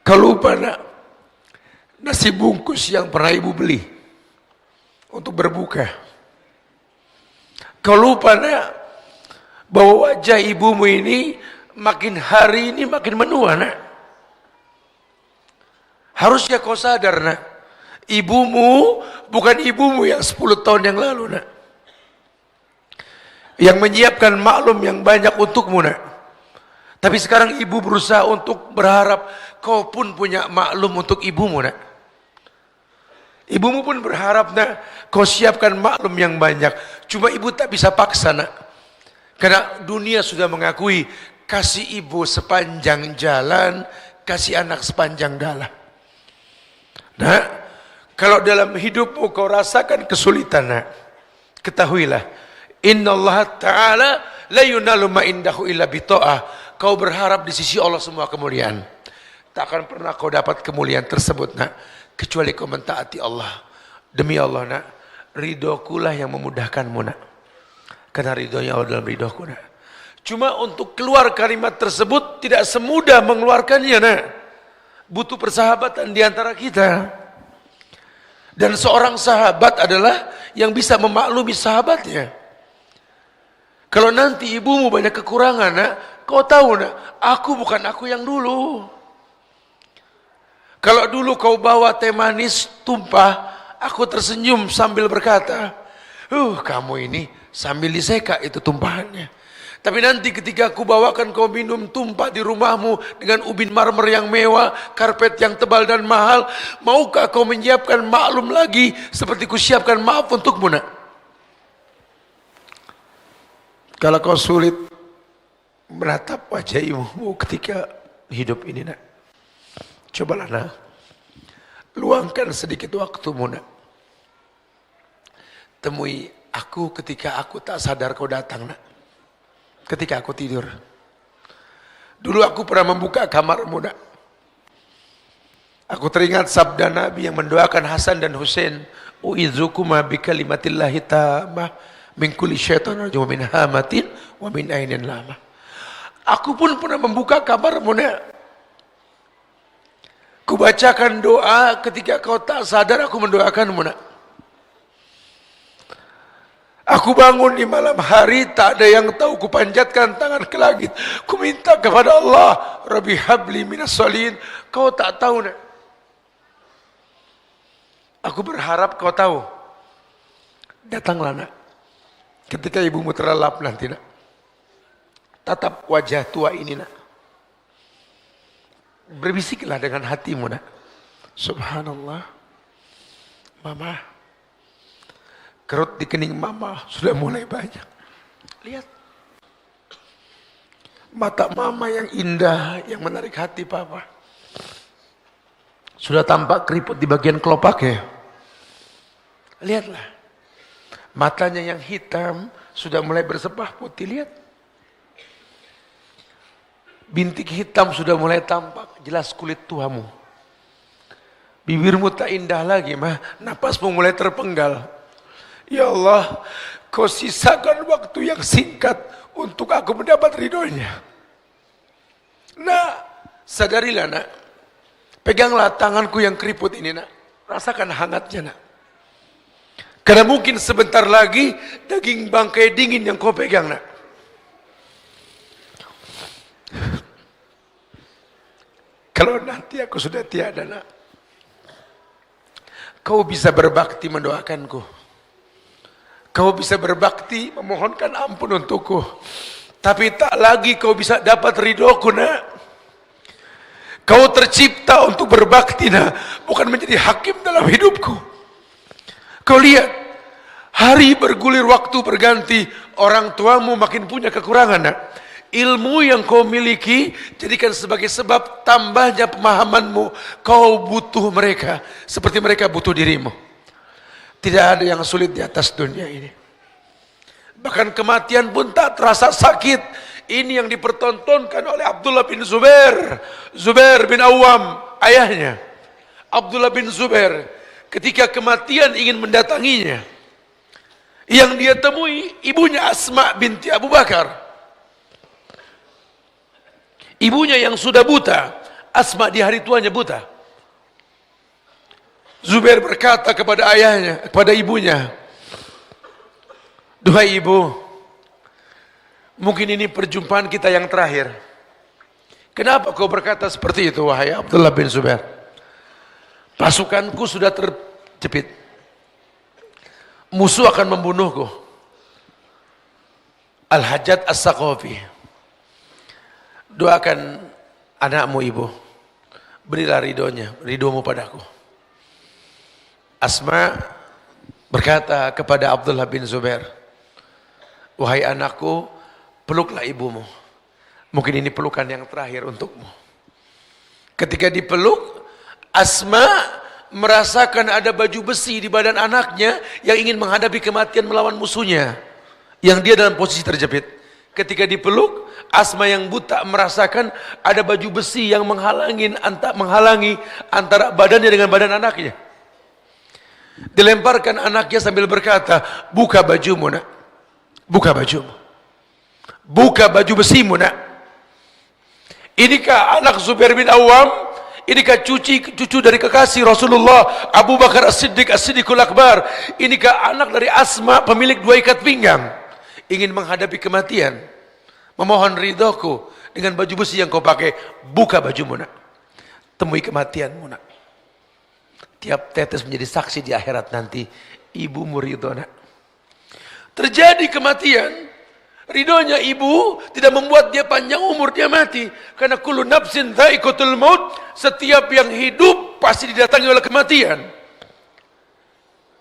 Kau lupa nak, nasi bungkus yang pernah ibu beli untuk berbuka. Kau lupa nak, bahwa wajah ibumu ini makin hari ini makin menua nak. Harusnya kau sadar nak, ibumu bukan ibumu yang 10 tahun yang lalu nak, yang menyiapkan maklum yang banyak untukmu nak. Tapi sekarang ibu berusaha untuk berharap kau pun punya maklum untuk ibumu nak. Ibumu pun berharap nak, kau siapkan maklum yang banyak. Cuma ibu tak bisa paksa nak, karena dunia sudah mengakui kasih ibu sepanjang jalan, kasih anak sepanjang galah. Nah, kalau dalam hidupmu kau rasakan kesulitan nak, ketahuilah, innallaha ta'ala la yunalu ma indahu illa bita'ah. Kau berharap di sisi Allah semua kemuliaan. Tak akan pernah kau dapat kemuliaan tersebut nak, kecuali kau mentaati Allah. Demi Allah nak, ridhokulah yang memudahkanmu nak, karena ridhonya Allah dalam ridhoku nak. Cuma untuk keluar kalimat tersebut tidak semudah mengeluarkannya nak. Butuh persahabatan di antara kita. Dan seorang sahabat adalah yang bisa memaklumi sahabatnya. Kalau nanti ibumu banyak kekurangan nak, kau tahu nak, aku bukan aku yang dulu. Kalau dulu kau bawa teh manis tumpah, aku tersenyum sambil berkata, kamu ini, sambil diseka itu tumpahannya. Tapi nanti ketika aku bawakan kau minum tumpah di rumahmu dengan ubin marmer yang mewah, karpet yang tebal dan mahal, maukah kau menyiapkan maklum lagi seperti kusiapkan maaf untukmu nak? Kalau kau sulit menatap wajah ibumu ketika hidup ini nak, cobalah nak, luangkan sedikit waktumu nak. Temui aku ketika aku tak sadar kau datang nak. Ketika aku tidur. Dulu aku pernah membuka kamarmu nak. Aku teringat sabda Nabi yang mendoakan Hasan dan Husain, u'idzukuma bikalimatillahi tammah min kulli syaitan rajim min hamatin wa min ainin lamah. Aku pun pernah membuka kamarmu nak. Kubacakan doa ketika kau tak sadar, aku mendoakanmu nak. Aku bangun di malam hari, tak ada yang tahu, kupanjatkan tangan ke langit, ku minta kepada Allah, Rabbi habli minas solihin. Kau tak tahu nak, aku berharap kau tahu. Datanglah nak, ketika ibumu terlelap nanti nak, tatap wajah tua ini nak, berbisiklah dengan hatimu nak, subhanallah, mama, kerut di kening mama sudah mulai banyak. Lihat mata mama yang indah, yang menarik hati papa. Sudah tampak keriput di bagian kelopaknya. Lihatlah, matanya yang hitam sudah mulai bersepah putih. Lihat, bintik hitam sudah mulai tampak, jelas kulit tuamu. Bibirmu tak indah lagi mah, napasmu mulai terpenggal. Ya Allah, kau sisakan waktu yang singkat untuk aku mendapat ridhonya. Nah, sadarilah nak, peganglah tanganku yang keriput ini nak, rasakan hangatnya nak. Karena mungkin sebentar lagi daging bangkai dingin yang kau pegang nak. Kalau nanti aku sudah tiada nak, kau bisa berbakti mendoakanku. Kau bisa berbakti memohonkan ampun untukku. Tapi tak lagi kau bisa dapat ridhoku nak. Kau tercipta untuk berbakti, nak, bukan menjadi hakim dalam hidupku. Kau lihat, hari bergulir, waktu berganti, orang tuamu makin punya kekurangan, nak. Ilmu yang kau miliki jadikan sebagai sebab tambahnya pemahamanmu. Kau butuh mereka seperti mereka butuh dirimu. Tidak ada yang sulit di atas dunia ini. Bahkan kematian pun tak terasa sakit. Ini yang dipertontonkan oleh Abdullah bin Zubair, Zubair bin Awam, ayahnya. Abdullah bin Zubair ketika kematian ingin mendatanginya, yang dia temui ibunya Asma binti Abu Bakar. Ibunya yang sudah buta, Asma di hari tuanya buta. Zubair berkata kepada ayahnya, kepada ibunya, "Duhai ibu, mungkin ini perjumpaan kita yang terakhir. Kenapa kau berkata seperti itu, wahai Abdullah bin Zubair? Pasukanku sudah terjepit. Musuh akan membunuhku. Al-Hajjaj As-Saqafi. Doakan anakmu ibu. Berilah ridhomu padaku." Asma berkata kepada Abdullah bin Zubair, "Wahai anakku, peluklah ibumu. Mungkin ini pelukan yang terakhir untukmu." Ketika dipeluk, Asma merasakan ada baju besi di badan anaknya yang ingin menghadapi kematian melawan musuhnya, yang dia dalam posisi terjepit. Ketika dipeluk, Asma yang buta merasakan ada baju besi yang menghalangi antara badannya dengan badan anaknya. Dilemparkan anaknya sambil berkata, "Buka bajumu, nak. Buka bajumu. Buka baju besimu, nak." Inikah anak Zubair bin Awam? Inikah cucu dari kekasih Rasulullah Abu Bakar As-Siddiq, As-Siddiqul Akbar? Inikah anak dari Asma, pemilik dua ikat pinggang, ingin menghadapi kematian, memohon ridhoku dengan baju besi yang kau pakai? Buka bajumu, nak. Temui kematianmu, nak. Tiap tetes menjadi saksi di akhirat nanti. Ibumu ridho, nak. Terjadi kematian, ridhonya ibu tidak membuat dia panjang umur, dia mati. Karena kullu nafsin dha'iqatul maut, setiap yang hidup pasti didatangi oleh kematian.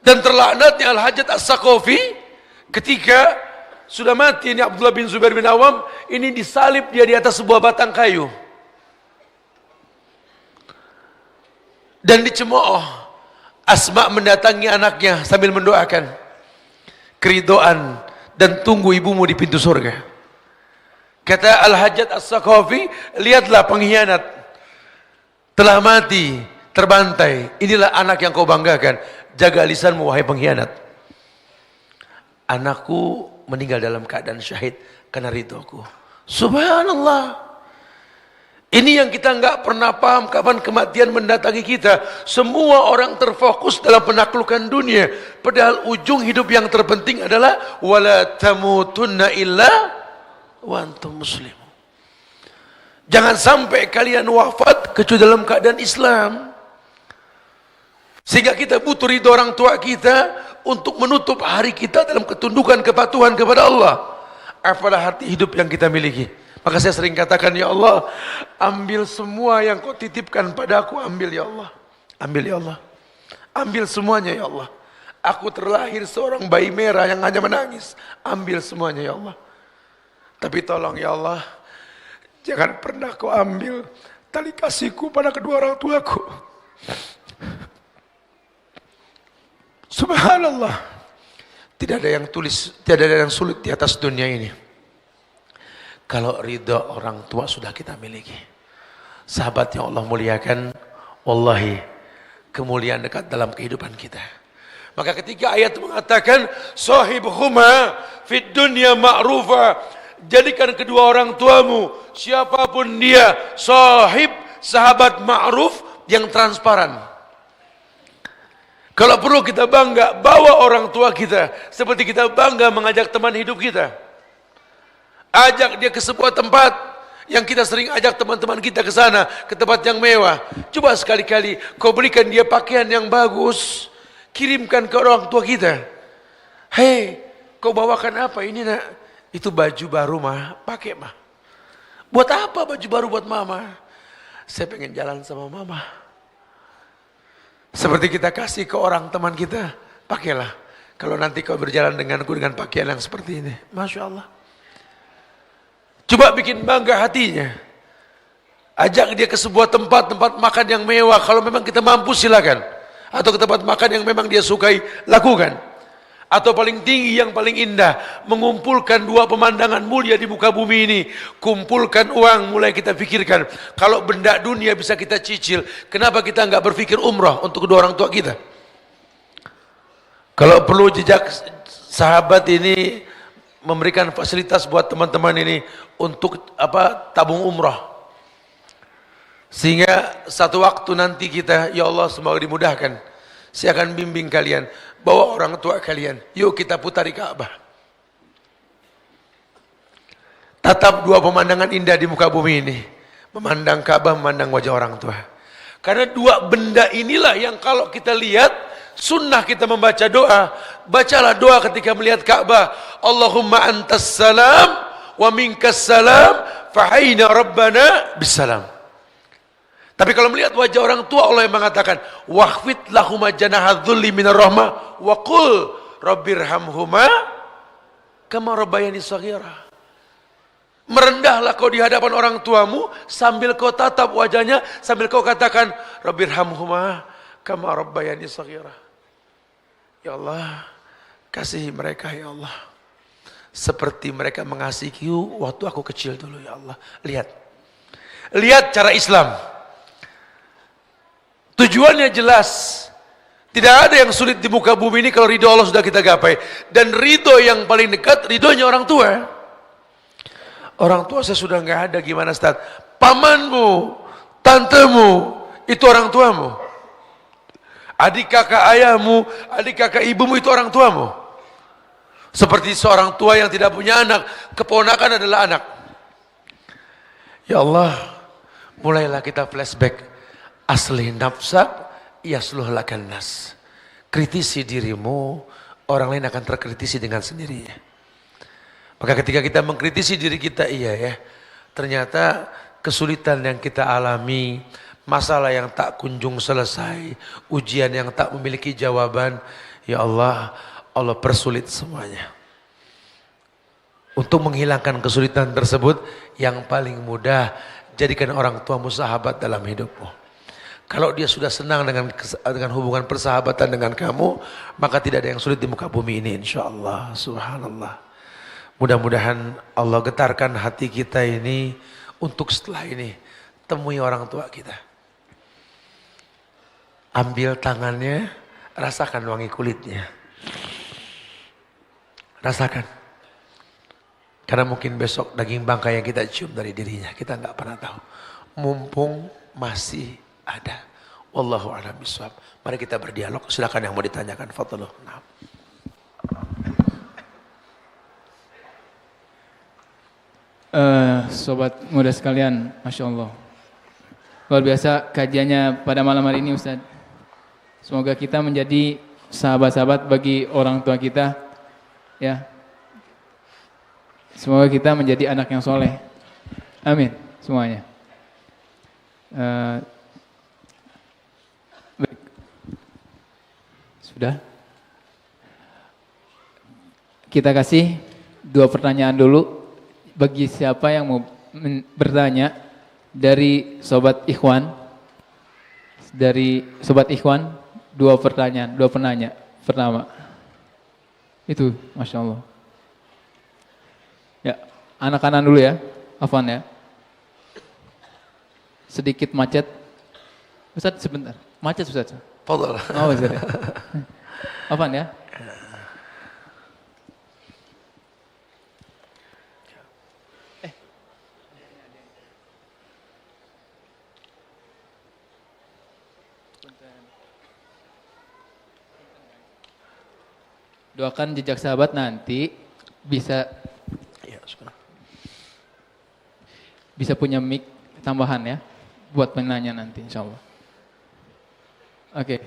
Dan terlaknatnya Al-Hajjaj As-Saqafi ketika sudah mati, ini Abdullah bin Zubair bin Awam, ini disalib dia di atas sebuah batang kayu. Dan dicemooh. Asma mendatangi anaknya sambil mendoakan keridhaan dan tunggu ibumu di pintu surga. Kata Al-Hajjaj As-Saqafi, lihatlah pengkhianat telah mati, terbantai. Inilah anak yang kau banggakan. Jaga lisanmu, wahai pengkhianat. Anakku meninggal dalam keadaan syahid karena ridhoku. Subhanallah. Ini yang kita nggak pernah paham, kapan kematian mendatangi kita. Semua orang terfokus dalam penaklukan dunia, padahal ujung hidup yang terpenting adalah wala tamutunna illa wa antum muslimun. Jangan sampai kalian wafat kecuali dalam keadaan Islam. Sehingga kita butuh ridho orang tua kita untuk menutup hari kita dalam ketundukan, kepatuhan kepada Allah. Apalah arti hidup yang kita miliki. Maka saya sering katakan, ya Allah, ambil semua yang kau titipkan padaku, ambil ya Allah. Ambil ya Allah. Ambil semuanya ya Allah. Aku terlahir seorang bayi merah yang hanya menangis. Ambil semuanya ya Allah. Tapi tolong ya Allah, jangan pernah kau ambil tali kasihku pada kedua orang tuaku. Subhanallah. Tidak ada yang tidak ada yang sulit di atas dunia ini. Kalau ridho orang tua sudah kita miliki. Sahabat yang Allah muliakan, wallahi kemuliaan dekat dalam kehidupan kita. Maka ketika ayat mengatakan sahibhuma fid dunya ma'rufa, jadikan kedua orang tuamu, siapapun dia, sahib, sahabat ma'ruf yang transparan. Kalau perlu kita bangga bawa orang tua kita, seperti kita bangga mengajak teman hidup kita. Ajak dia ke sebuah tempat yang kita sering ajak teman-teman kita ke sana, ke tempat yang mewah. Coba sekali-kali kau berikan dia pakaian yang bagus, kirimkan ke orang tua kita. Hei, kau bawakan apa ini, nak? Itu baju baru, mah, pakai, mah. Buat apa baju baru buat mama? Saya pengen jalan sama mama. Seperti kita kasih ke orang teman kita, pakailah. Kalau nanti kau berjalan denganku dengan pakaian yang seperti ini. Masya Allah. Coba bikin bangga hatinya. Ajak dia ke sebuah tempat makan yang mewah. Kalau memang kita mampu silakan. Atau ke tempat makan yang memang dia sukai, lakukan. Atau paling tinggi, yang paling indah, mengumpulkan dua pemandangan mulia di muka bumi ini. Kumpulkan uang, mulai kita pikirkan. Kalau benda dunia bisa kita cicil, kenapa kita enggak berpikir umrah untuk kedua orang tua kita? Kalau perlu jejak sahabat ini memberikan fasilitas buat teman-teman ini untuk tabung umrah. Sehingga satu waktu nanti kita, ya Allah semoga dimudahkan. Saya akan bimbing kalian, bawa orang tua kalian, yuk kita putari Ka'bah. Tatap dua pemandangan indah di muka bumi ini. Memandang Ka'bah, memandang wajah orang tua. Karena dua benda inilah yang kalau kita lihat, sunnah kita membaca doa. Bacalah doa ketika melihat Ka'bah. Allahumma antas salam, wa minkas salam, fahayna rabbana bisalam. Tapi kalau melihat wajah orang tua, Allah yang mengatakan, wahfid lahuma janaha dhulli minar rahmah, wa qul rabbirhamhuma kama rabbayani shaghira. Merendahlah kau di hadapan orang tuamu, sambil kau tatap wajahnya, sambil kau katakan, rabbirhamhuma kama rabbayani shaghira. Ya Allah, kasihi mereka ya Allah. Seperti mereka mengasihiku waktu aku kecil dulu ya Allah. Lihat cara Islam. Tujuannya jelas. Tidak ada yang sulit di muka bumi ini kalau ridho Allah sudah kita gapai. Dan ridho yang paling dekat, ridhonya orang tua. Orang tua saya sudah nggak ada, gimana Ustaz? Pamanmu, tantemu, itu orang tuamu. Adik kakak ayahmu, adik kakak ibumu, itu orang tuamu. Seperti seorang tua yang tidak punya anak, keponakan adalah anak. Ya Allah, mulailah kita flashback. Aslih nafsak, yasluh lakan nas. Kritisi dirimu, orang lain akan terkritisi dengan sendirinya. Maka ketika kita mengkritisi diri kita, iya ya, ternyata kesulitan yang kita alami, masalah yang tak kunjung selesai, ujian yang tak memiliki jawaban, ya Allah, Allah persulit semuanya. Untuk menghilangkan kesulitan tersebut, yang paling mudah, jadikan orang tuamu sahabat dalam hidupmu. Kalau dia sudah senang dengan hubungan persahabatan dengan kamu, maka tidak ada yang sulit di muka bumi ini, insya Allah. Subhanallah. Mudah-mudahan Allah getarkan hati kita ini untuk setelah ini temui orang tua kita. Ambil tangannya, rasakan wangi kulitnya. Rasakan. Karena mungkin besok daging bangkai yang kita cium dari dirinya, kita nggak pernah tahu. Mumpung masih ada. Wallahu a'lam bishawab. Mari kita berdialog. Silakan yang mau ditanyakan. Fadhlu. Nah. Sobat muda sekalian, Masya Allah. Luar biasa kajiannya pada malam hari ini Ustaz. Semoga kita menjadi sahabat-sahabat bagi orang tua kita. Ya. Semoga kita menjadi anak yang soleh. Amin. Semuanya. Baik. Sudah. Kita kasih 2 pertanyaan dulu bagi siapa yang mau bertanya dari Sobat Ikhwan. Dari Sobat Ikhwan 2 pertanyaan, 2 penanya. Pertama. Itu, Masya Allah. Ya, anak-anak dulu ya, Afwan ya. Sedikit macet. Ustaz sebentar, macet Ustaz. Fadhal. Oh, Ustaz. Afwan ya. Doakan jejak sahabat nanti bisa punya mic tambahan ya buat penanya nanti insyaallah. Oke.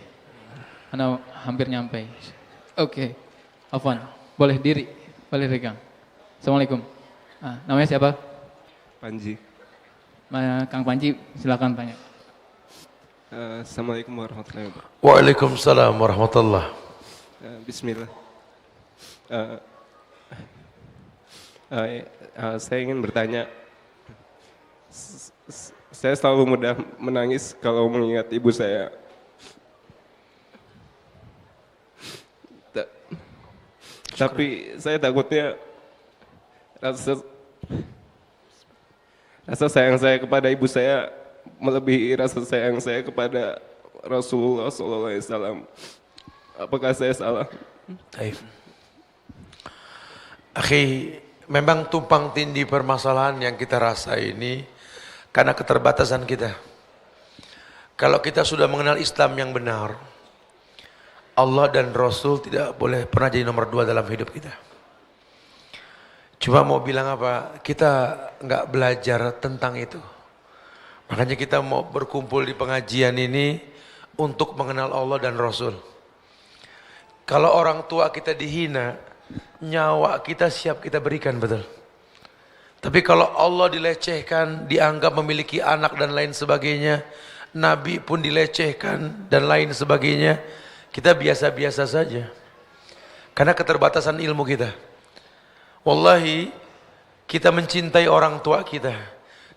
Ana hampir nyampe. Oke. Afwan, boleh diri, boleh regang. Assalamualaikum. Namanya siapa? Panji. Kang Panji, silakan tanya. Assalamualaikum warahmatullahi wabarakatuh. Waalaikumsalam warahmatullah. Bismillah. Saya ingin bertanya, saya selalu mudah menangis kalau mengingat ibu saya. Tapi saya takutnya rasa sayang saya kepada ibu saya melebihi rasa sayang saya kepada Rasulullah SAW. Apakah saya salah? Baik. Akhi, memang tumpang tindih permasalahan yang kita rasa ini karena keterbatasan kita. Kalau kita sudah mengenal Islam yang benar, Allah dan Rasul tidak boleh pernah jadi nomor 2 dalam hidup kita. Cuma mau bilang apa, kita nggak belajar tentang itu. Makanya kita mau berkumpul di pengajian ini untuk mengenal Allah dan Rasul. Kalau orang tua kita dihina, nyawa kita siap kita berikan, betul. Tapi kalau Allah dilecehkan, dianggap memiliki anak dan lain sebagainya, Nabi pun dilecehkan dan lain sebagainya, kita biasa-biasa saja. Karena keterbatasan ilmu kita. Wallahi, kita mencintai orang tua kita,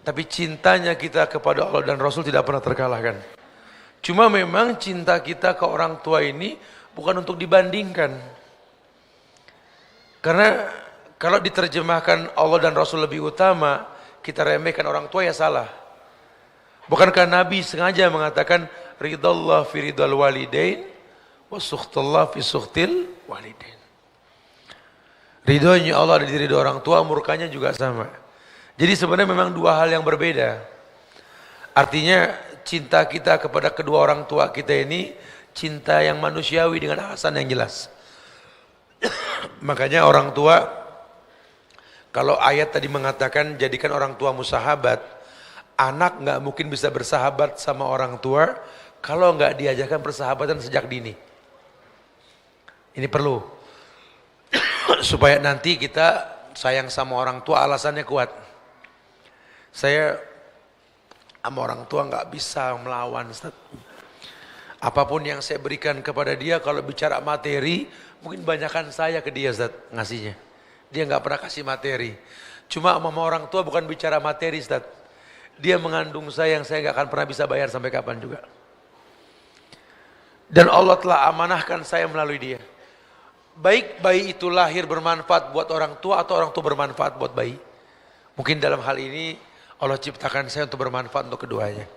tapi cintanya kita kepada Allah dan Rasul tidak pernah terkalahkan. Cuma memang cinta kita ke orang tua ini bukan untuk dibandingkan. Karena kalau diterjemahkan Allah dan Rasul lebih utama, kita remehkan orang tua ya salah. Bukankah Nabi sengaja mengatakan ridallah fi ridal walidain wa sukhtullah fi sukhtil walidain. Ridhonya Allah ada di ridho orang tua, murkanya juga sama. Jadi sebenarnya memang dua hal yang berbeda. Artinya cinta kita kepada kedua orang tua kita ini cinta yang manusiawi dengan alasan yang jelas. Makanya orang tua, kalau ayat tadi mengatakan jadikan orang tuamu sahabat, anak nggak mungkin bisa bersahabat sama orang tua kalau nggak diajarkan persahabatan sejak dini. Ini perlu supaya nanti kita sayang sama orang tua, alasannya kuat. Saya sama orang tua nggak bisa melawan, Ustaz. Apapun yang saya berikan kepada dia, kalau bicara materi, mungkin banyakkan saya ke dia, Ustaz, ngasihnya. Dia nggak pernah kasih materi. Cuma sama orang tua bukan bicara materi, Ustaz. Dia mengandung saya yang saya nggak akan pernah bisa bayar sampai kapan juga. Dan Allah telah amanahkan saya melalui dia. Baik bayi itu lahir bermanfaat buat orang tua atau orang tua bermanfaat buat bayi. Mungkin dalam hal ini Allah ciptakan saya untuk bermanfaat untuk keduanya.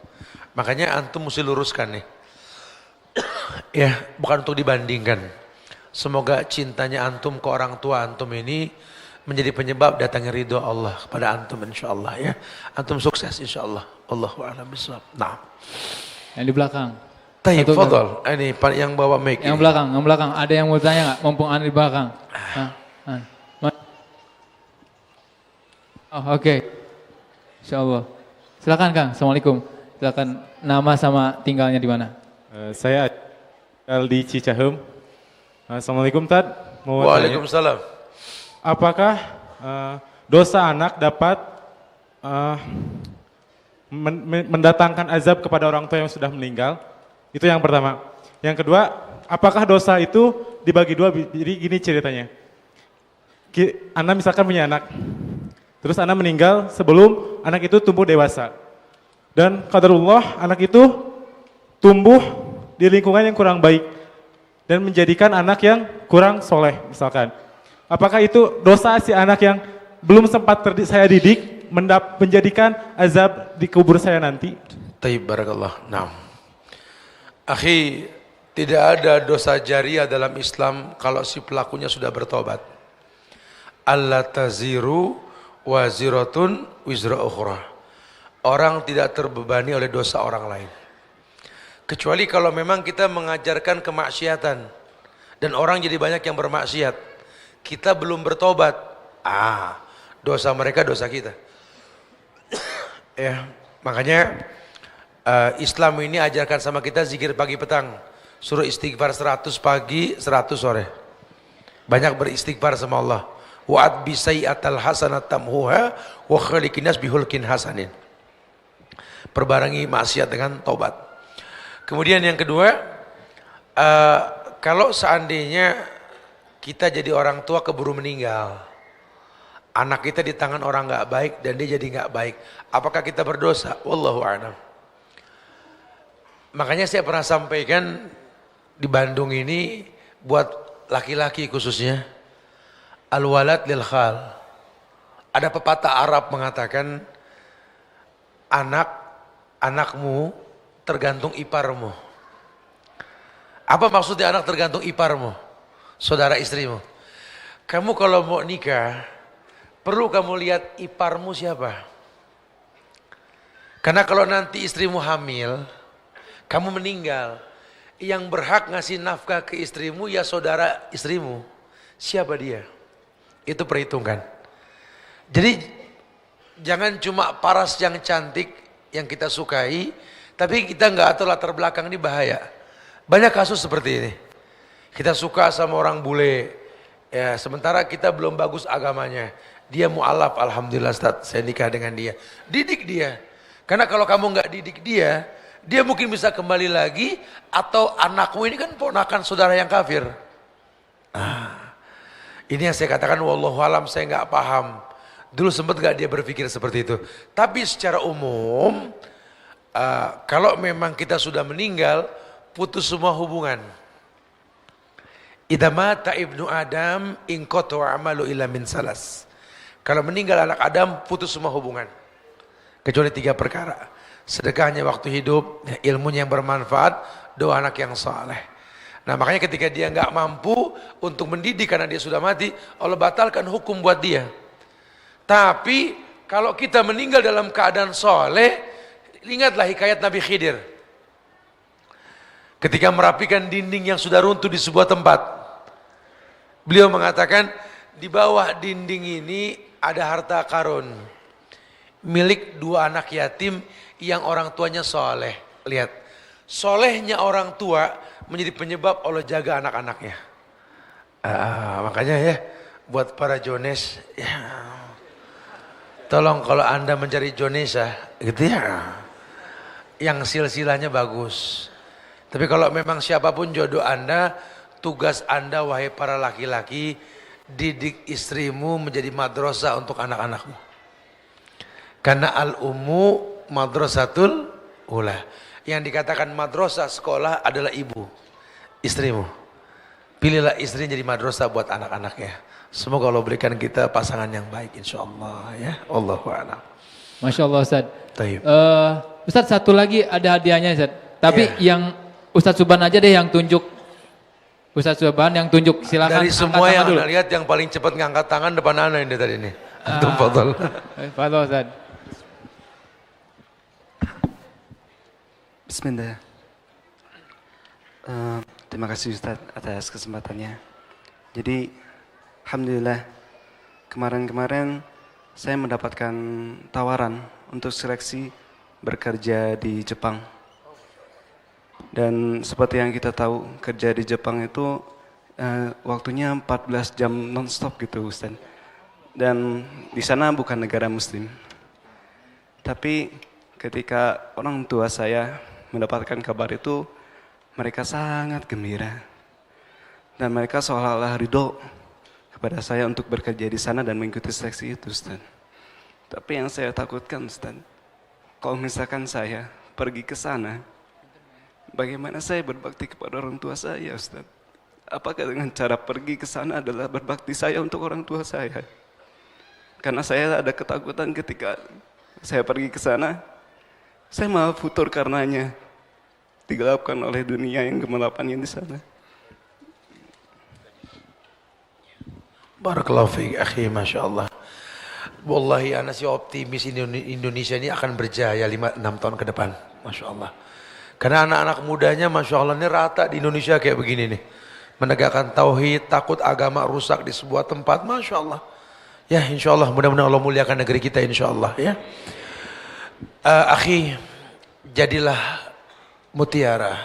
Makanya antum mesti luruskan nih. Ya, bukan untuk dibandingkan. Semoga cintanya antum ke orang tua antum ini menjadi penyebab datangnya ridho Allah kepada antum insyaallah ya. Antum sukses insyaallah. Allahu a'lam bishawab. Nah. Yang di belakang. Tayyib, fadhal. Ini yang bawa mic. Yang belakang. Ada yang mau tanya nggak? Mumpung Anda di belakang. Oh, oke. Insyaallah. Silakan Kang. Assalamualaikum. Silakan nama sama tinggalnya di mana? Saya tinggal di Cicahem. Assalamualaikum Tad. Waalaikumsalam. Apakah dosa anak dapat mendatangkan azab kepada orang tua yang sudah meninggal? Itu yang pertama. Yang kedua, apakah dosa itu dibagi dua? Jadi gini ceritanya. Anda misalkan punya anak, terus Anda meninggal sebelum anak itu tumbuh dewasa. Dan qadarullah anak itu tumbuh di lingkungan yang kurang baik dan menjadikan anak yang kurang soleh misalkan. Apakah itu dosa si anak yang belum sempat saya didik menjadikan azab di kubur saya nanti? Tayyib, barakallah. Nah, akhi, tidak ada dosa jariah dalam Islam kalau si pelakunya sudah bertobat. Alla taziru waziratun wizra ukhra. Orang tidak terbebani oleh dosa orang lain. Kecuali kalau memang kita mengajarkan kemaksiatan dan orang jadi banyak yang bermaksiat, kita belum bertobat, dosa mereka dosa kita. Ya, makanya Islam ini ajarkan sama kita zikir pagi petang, suruh istighfar 100 pagi 100 sore, banyak beristighfar sama Allah. Wa'ad bisayyatal hasanat tamhuha wa khaliqinas bihulkin hasanin. perbarengi maksiat dengan tobat. Kemudian yang kedua, kalau seandainya kita jadi orang tua keburu meninggal, anak kita di tangan orang nggak baik dan dia jadi nggak baik, apakah kita berdosa? Wallahu a'lam. Makanya saya pernah sampaikan di Bandung ini buat laki-laki khususnya, al-walad lil khal. Ada pepatah Arab mengatakan anakmu tergantung iparmu. Apa maksudnya anak tergantung iparmu? Saudara istrimu. Kamu kalau mau nikah, perlu kamu lihat iparmu siapa. Karena kalau nanti istrimu hamil, kamu meninggal, yang berhak ngasih nafkah ke istrimu ya saudara istrimu. Siapa dia? Itu perhitungkan. Jadi jangan cuma paras yang cantik yang kita sukai, tapi kita nggak tahu latar belakang, ini bahaya. Banyak kasus seperti ini. Kita suka sama orang bule, ya sementara kita belum bagus agamanya. Dia mu'alaf, alhamdulillah Ustaz, saya nikah dengan dia. Didik dia. Karena kalau kamu nggak didik dia, dia mungkin bisa kembali lagi, atau anakmu ini kan ponakan saudara yang kafir. Ini yang saya katakan wallahu alam, saya nggak paham. Dulu sempat nggak dia berpikir seperti itu. Tapi secara umum, kalau memang kita sudah meninggal, putus semua hubungan. Idza mata ibnu Adam inqata amalu illa min salas. Kalau meninggal anak Adam, putus semua hubungan. Kecuali 3 perkara. Sedekahnya waktu hidup, ilmunya yang bermanfaat, doa anak yang saleh. Nah makanya ketika dia nggak mampu untuk mendidik karena dia sudah mati, Allah batalkan hukum buat dia. Tapi kalau kita meninggal dalam keadaan soleh, ingatlah hikayat Nabi Khidir. Ketika merapikan dinding yang sudah runtuh di sebuah tempat, beliau mengatakan, di bawah dinding ini ada harta karun milik 2 anak yatim yang orang tuanya soleh. Lihat, solehnya orang tua menjadi penyebab Allah jaga anak-anaknya. Makanya ya, buat para Jones, ya, tolong kalau Anda mencari Jonesa, gitu ya, yang silsilahnya bagus. Tapi kalau memang siapapun jodoh Anda, tugas Anda wahai para laki-laki, didik istrimu menjadi madrasah untuk anak-anakmu. Karena al-ummu madrasatul ula. Yang dikatakan madrasah sekolah adalah ibu, istrimu. Pilihlah istri jadi madrasah buat anak-anaknya. Semoga Allah berikan kita pasangan yang baik insyaallah ya. Allahu a'lam. Masya Allah Ustaz. Taib. Ustaz satu lagi ada hadiahnya Ustaz. Tapi yang Ustaz Subhan aja deh yang tunjuk. Ustaz Subhan yang tunjuk, silakan. Dari semua yang Anda lihat yang paling cepat ngangkat tangan depan Anda ini tadi ini. Antum fadhal. Fadhal Ustaz. Bismillah. Terima kasih Ustaz atas kesempatannya. Jadi alhamdulillah kemarin-kemarin saya mendapatkan tawaran untuk seleksi bekerja di Jepang. Dan seperti yang kita tahu, kerja di Jepang itu waktunya 14 jam non-stop gitu Ustaz. Dan di sana bukan negara muslim. Tapi ketika orang tua saya mendapatkan kabar itu, mereka sangat gembira. Dan mereka seolah-olah ridho kepada saya untuk bekerja di sana dan mengikuti seleksi itu Ustaz. Tapi yang saya takutkan Ustaz, kalau misalkan saya pergi ke sana, bagaimana saya berbakti kepada orang tua saya Ustaz? Apakah dengan cara pergi ke sana adalah berbakti saya untuk orang tua saya? Karena saya ada ketakutan ketika saya pergi ke sana, saya malah futur karenanya, digelapkan oleh dunia yang gemelapannya di sana. Barakallahu fiik akhi, Masya Allah. Wallahi ana sih optimis Indonesia ini akan berjaya 5-6 tahun ke depan. Masya Allah. Karena anak-anak mudanya Masya Allah ini rata di Indonesia kayak begini nih. Menegakkan tauhid, takut agama rusak di sebuah tempat. Masya Allah. Ya insya Allah, mudah-mudahan Allah muliakan negeri kita insya Allah ya. Akhi, jadilah mutiara.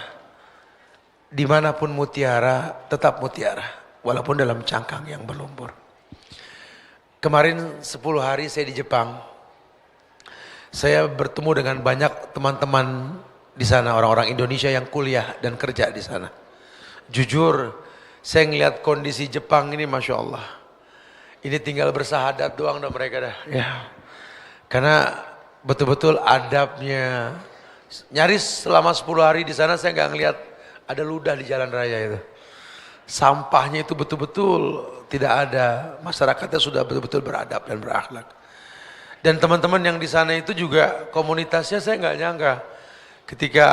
Dimanapun mutiara, tetap mutiara. Walaupun dalam cangkang yang berlumpur. Kemarin 10 hari saya di Jepang. Saya bertemu dengan banyak teman-teman di sana, orang-orang Indonesia yang kuliah dan kerja di sana. Jujur, saya ngelihat kondisi Jepang ini, Masya Allah. Ini tinggal bersahadat doang dah mereka dah. Ya. Karena betul-betul adabnya, nyaris selama 10 hari di sana saya nggak ngelihat ada ludah di jalan raya itu. Sampahnya itu betul-betul tidak ada. Masyarakatnya sudah betul-betul beradab dan berakhlak. Dan teman-teman yang di sana itu juga komunitasnya saya nggak nyangka. Ketika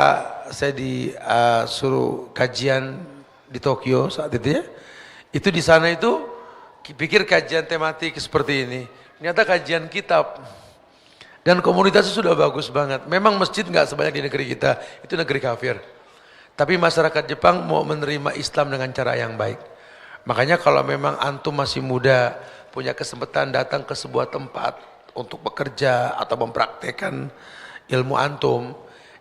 saya disuruh kajian di Tokyo saat itu ya, itu di sana itu pikir kajian tematik seperti ini. Ternyata kajian kitab. Dan komunitasnya sudah bagus banget. Memang masjid nggak sebanyak di negeri kita, itu negeri kafir. Tapi masyarakat Jepang mau menerima Islam dengan cara yang baik. Makanya kalau memang antum masih muda, punya kesempatan datang ke sebuah tempat untuk bekerja atau mempraktekkan ilmu antum,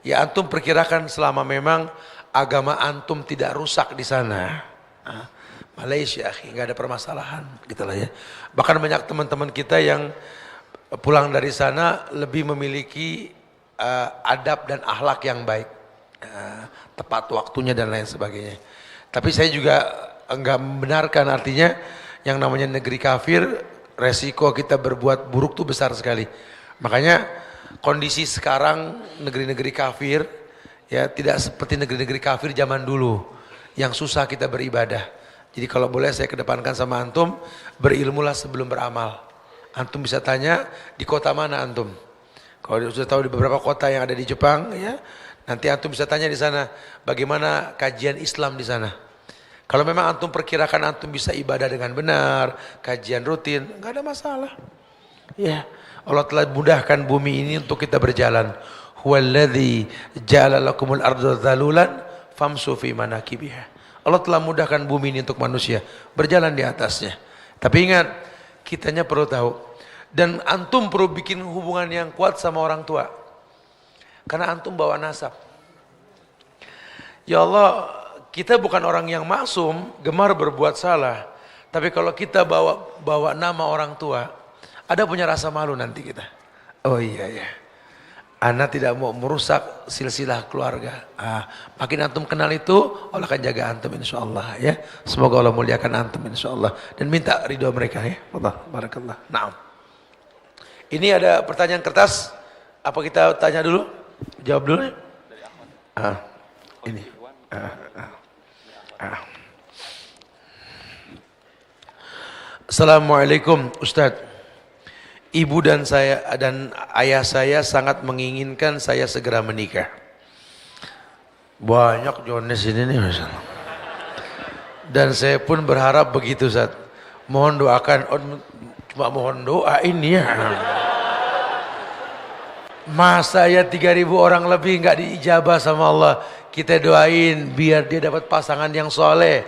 ya antum perkirakan selama memang agama antum tidak rusak di sana. Malaysia, nggak ada permasalahan, gitulah ya. Bahkan banyak teman-teman kita yang pulang dari sana lebih memiliki adab dan akhlak yang baik, tepat waktunya dan lain sebagainya. Tapi saya juga enggak membenarkan, artinya yang namanya negeri kafir, resiko kita berbuat buruk tuh besar sekali. Makanya kondisi sekarang negeri-negeri kafir ya tidak seperti negeri-negeri kafir zaman dulu yang susah kita beribadah. Jadi kalau boleh saya kedepankan sama antum, berilmulah sebelum beramal. Antum bisa tanya di kota mana antum. Kalau sudah tahu di beberapa kota yang ada di Jepang ya, nanti antum bisa tanya di sana bagaimana kajian Islam di sana. Kalau memang antum perkirakan antum bisa ibadah dengan benar, kajian rutin, nggak ada masalah. Ya, Allah telah mudahkan bumi ini untuk kita berjalan. Huwallazi ja'ala lakumul arda dzalulan famsu fi manakibiha. Allah telah mudahkan bumi ini untuk manusia berjalan di atasnya. Tapi ingat, kitanya perlu tahu, dan antum perlu bikin hubungan yang kuat sama orang tua. Karena antum bawa nasab. Ya Allah, kita bukan orang yang maksum, gemar berbuat salah. Tapi kalau kita bawa nama orang tua, ada punya rasa malu nanti kita. Oh iya ya, anak tidak mau merusak silsilah keluarga. Makin antum kenal itu, Allah akan jaga antum insyaAllah ya. Semoga Allah muliakan antum insyaAllah. Dan minta ridho mereka ya. Allah, barakallah. Naam. Ini ada pertanyaan kertas. Apa kita tanya dulu? Jawab dulu ya. Ini. Assalamualaikum Ustadz. Ibu dan saya dan ayah saya sangat menginginkan saya segera menikah. Banyak Jones ini nih masalah. Dan saya pun berharap begitu Ustadz. Mohon doakan, cuma mohon doa ini ya. Masa ya 3.000 orang lebih nggak diijabah sama Allah. Kita doain biar dia dapat pasangan yang soleh.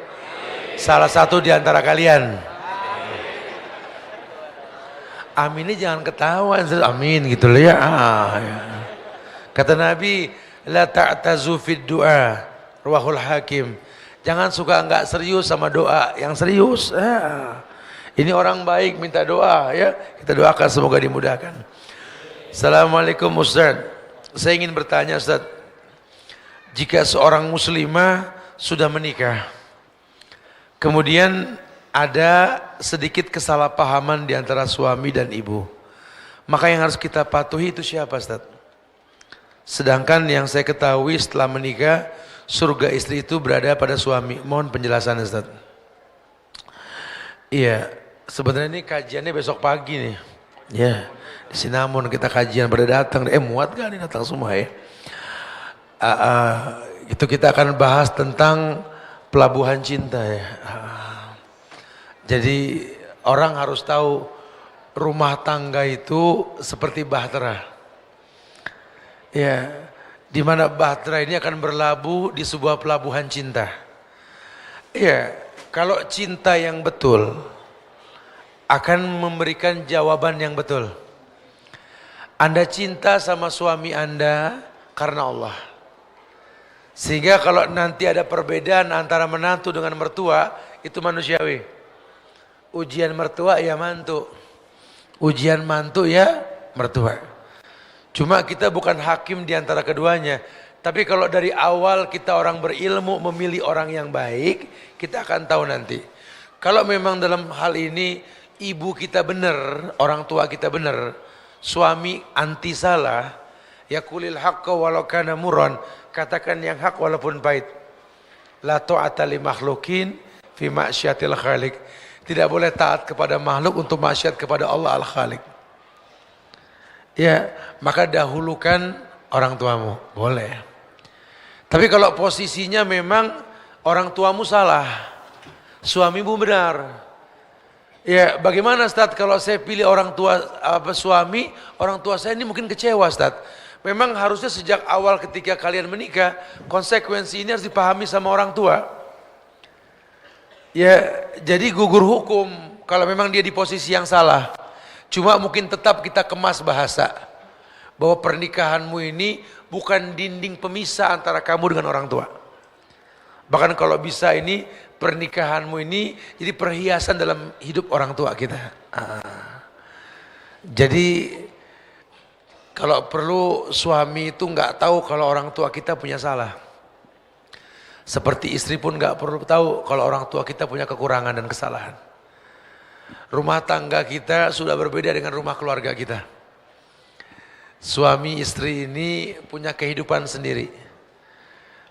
Salah satu di antara kalian. Aminnya jangan ketahuan, amin gitu loh ya. Ya. Kata Nabi, la ta'tazu fid du'a, rawahul Hakim. Jangan suka enggak serius sama doa, yang serius. Ini orang baik minta doa ya, kita doakan semoga dimudahkan. Assalamualaikum Ustaz. Saya ingin bertanya Ustaz, jika seorang muslimah sudah menikah, kemudian ada sedikit kesalahpahaman di antara suami dan ibu, maka yang harus kita patuhi itu siapa Ustaz? Sedangkan yang saya ketahui setelah menikah, surga istri itu berada pada suami. Mohon penjelasan Ustaz. Iya, sebenarnya ini kajiannya besok pagi nih. Ya, di Sinamon kita kajian pada datang. Muat gak nih datang semua ya? Itu kita akan bahas tentang pelabuhan cinta ya. Jadi orang harus tahu rumah tangga itu seperti bahtera. Ya, di mana bahtera ini akan berlabuh di sebuah pelabuhan cinta. Ya, kalau cinta yang betul akan memberikan jawaban yang betul. Anda cinta sama suami Anda karena Allah. Sehingga kalau nanti ada perbedaan antara menantu dengan mertua, itu manusiawi. Ujian mertua ya mantu, ujian mantu ya mertua. Cuma kita bukan hakim di antara keduanya. Tapi kalau dari awal kita orang berilmu memilih orang yang baik, kita akan tahu nanti. Kalau memang dalam hal ini ibu kita benar, orang tua kita benar, suami anti salah, ya kulil haqqa walau kana murran, katakan yang hak walaupun pahit. La ta'ata li makhlukin fi ma'syatil khaliq. Tidak boleh taat kepada makhluk untuk maksiat kepada Allah Al-Khaliq. Ya, maka dahulukan orang tuamu, boleh. Tapi kalau posisinya memang orang tuamu salah, suamimu benar. Ya, bagaimana Ustaz kalau saya pilih orang tua suami, orang tua saya ini mungkin kecewa Ustaz. Memang harusnya sejak awal ketika kalian menikah, konsekuensi ini harus dipahami sama orang tua. Ya, jadi gugur hukum kalau memang dia di posisi yang salah. Cuma mungkin tetap kita kemas bahasa bahwa pernikahanmu ini bukan dinding pemisah antara kamu dengan orang tua. Bahkan kalau bisa ini pernikahanmu ini jadi perhiasan dalam hidup orang tua kita. Jadi kalau perlu suami itu nggak tahu kalau orang tua kita punya salah. Seperti istri pun nggak perlu tahu kalau orang tua kita punya kekurangan dan kesalahan. Rumah tangga kita sudah berbeda dengan rumah keluarga kita. Suami istri ini punya kehidupan sendiri.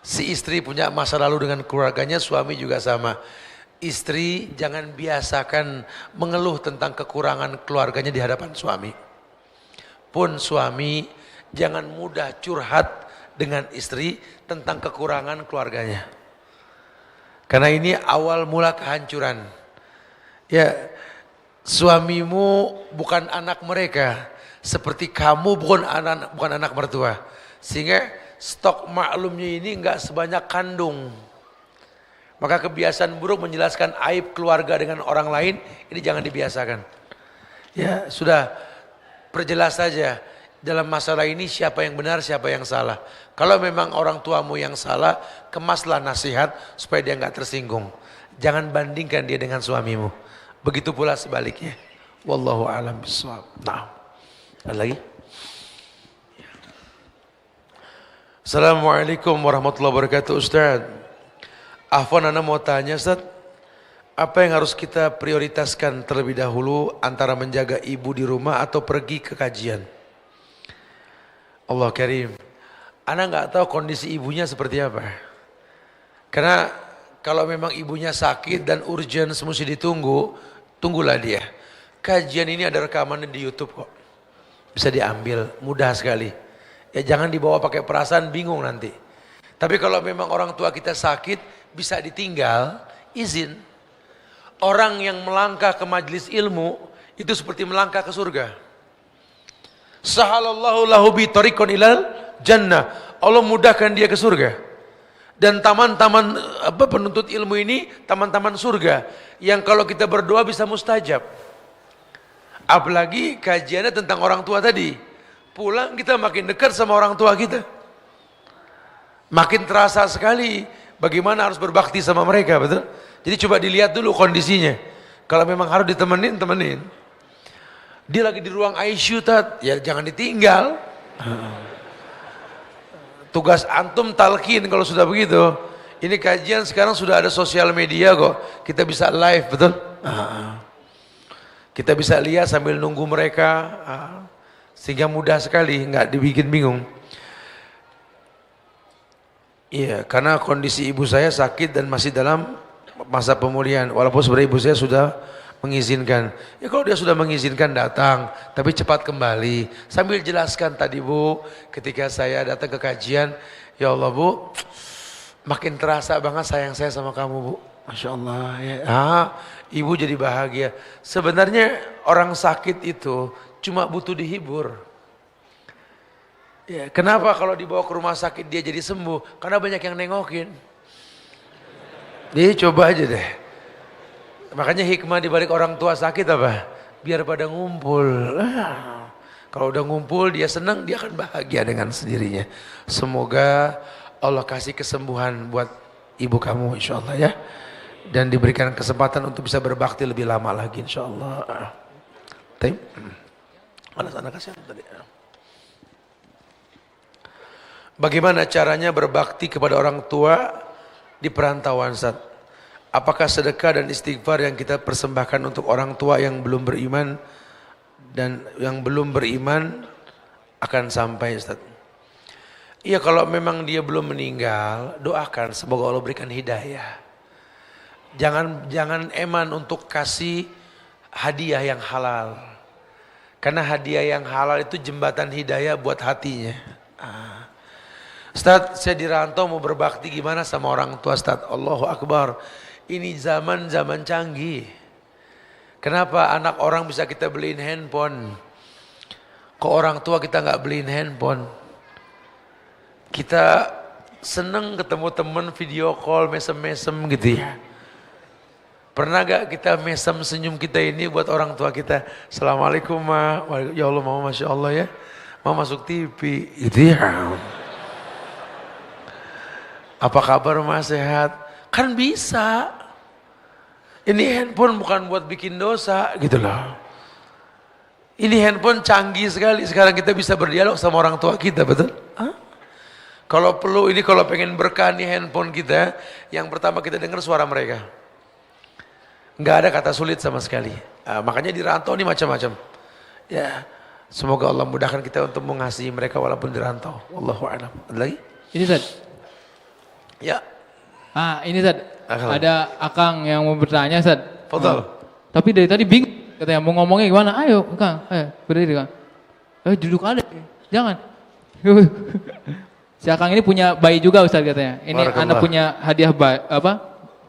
Si istri punya masa lalu dengan keluarganya, suami juga sama. Istri jangan biasakan mengeluh tentang kekurangan keluarganya di hadapan suami. Pun suami jangan mudah curhat dengan istri tentang kekurangan keluarganya. Karena ini awal mula kehancuran. Ya, suamimu bukan anak mereka, seperti kamu bukan anak mertua. Sehingga stok maklumnya ini enggak sebanyak kandung. Maka kebiasaan buruk menjelaskan aib keluarga dengan orang lain, ini jangan dibiasakan. Ya, sudah perjelas saja dalam masalah ini siapa yang benar, siapa yang salah. Kalau memang orang tuamu yang salah, kemaslah nasihat supaya dia enggak tersinggung. Jangan bandingkan dia dengan suamimu. Begitu pula sebaliknya. Wallahu a'lam bishawab. Nah, ada lagi? Assalamualaikum warahmatullahi wabarakatuh Ustaz. Afwan, ana mau tanya Ustaz, apa yang harus kita prioritaskan terlebih dahulu antara menjaga ibu di rumah atau pergi ke kajian? Allah Karim. Ana nggak tahu kondisi ibunya seperti apa. Karena kalau memang ibunya sakit dan urgent mesti ditunggu, tunggulah dia. Kajian ini ada rekamannya di YouTube kok. Bisa diambil, mudah sekali. Ya jangan dibawa pakai perasaan, bingung nanti. Tapi kalau memang orang tua kita sakit, bisa ditinggal, izin. Orang yang melangkah ke majelis ilmu, itu seperti melangkah ke surga. Sahalallahu lahu bi tariqan ilal jannah. Allah mudahkan dia ke surga. Dan taman-taman penuntut ilmu ini taman-taman surga yang kalau kita berdoa bisa mustajab. Apalagi kajiannya tentang orang tua tadi. Pulang kita makin dekat sama orang tua kita. Makin terasa sekali bagaimana harus berbakti sama mereka, betul? Jadi coba dilihat dulu kondisinya. Kalau memang harus ditemenin, temenin. Dia lagi di ruang ICU, ya jangan ditinggal. Tugas antum talqin kalau sudah begitu. Ini kajian sekarang sudah ada sosial media kok. Kita bisa live, betul? Kita bisa lihat sambil nunggu mereka. Sehingga mudah sekali, nggak dibikin bingung. Iya, karena kondisi ibu saya sakit dan masih dalam masa pemulihan. Walaupun sebenarnya ibu saya sudah mengizinkan. Ya kalau dia sudah mengizinkan datang, tapi cepat kembali. Sambil jelaskan tadi Bu, ketika saya datang ke kajian, ya Allah Bu, makin terasa banget sayang saya sama kamu Bu. Masya Allah ya. Ibu jadi bahagia. Sebenarnya orang sakit itu cuma butuh dihibur. Ya, kenapa kalau dibawa ke rumah sakit dia jadi sembuh? Karena banyak yang nengokin. Jadi coba aja deh. Makanya hikmah dibalik orang tua sakit apa? Biar pada ngumpul. Kalau udah ngumpul dia senang, dia akan bahagia dengan sendirinya. Semoga Allah kasih kesembuhan buat ibu kamu insya Allah ya. Dan diberikan kesempatan untuk bisa berbakti lebih lama lagi insya Allah. Mana sana kasihan tadi. Bagaimana caranya berbakti kepada orang tua di perantauan, Ustaz? Apakah sedekah dan istighfar yang kita persembahkan untuk orang tua yang belum beriman dan yang belum beriman akan sampai, Ustaz? Iya, kalau memang dia belum meninggal, doakan semoga Allah berikan hidayah. Jangan eman untuk kasih hadiah yang halal. Karena hadiah yang halal itu jembatan hidayah buat hatinya. Ustaz, saya di rantau mau berbakti gimana sama orang tua, Ustaz? Allahu Akbar. Ini zaman canggih. Kenapa anak orang bisa kita beliin handphone? Kok orang tua kita nggak beliin handphone? Kita seneng ketemu teman video call, mesem-mesem gitu ya. Pernah gak kita mesem senyum kita ini buat orang tua kita? Assalamualaikum ma, ya Allah mama masya Allah ya, mau masuk TV gitu ya. Apa kabar mas, sehat? Kan bisa. Ini handphone bukan buat bikin dosa gitu loh. Ini handphone canggih sekali. Sekarang kita bisa berdialog sama orang tua kita, betul? Kalau perlu ini, kalau pengen berkah nih handphone kita, yang pertama kita dengar suara mereka. Nggak ada kata sulit sama sekali. Makanya di rantau ini macam-macam. Ya, semoga Allah mudahkan kita untuk mengasihi mereka walaupun di rantau. Wallahu a'lam. Ada lagi? Ini Ustaz. Ya. Ini Ustaz. Ada Akang yang mau bertanya, Ustaz. Fadal. Tapi dari tadi bingung katanya mau ngomongnya gimana? Ayo, Kang. Ayo, berdiri, Kang. Duduk aja. Jangan. Si Akang ini punya bayi juga, Ustaz, katanya. Ini anak punya hadiah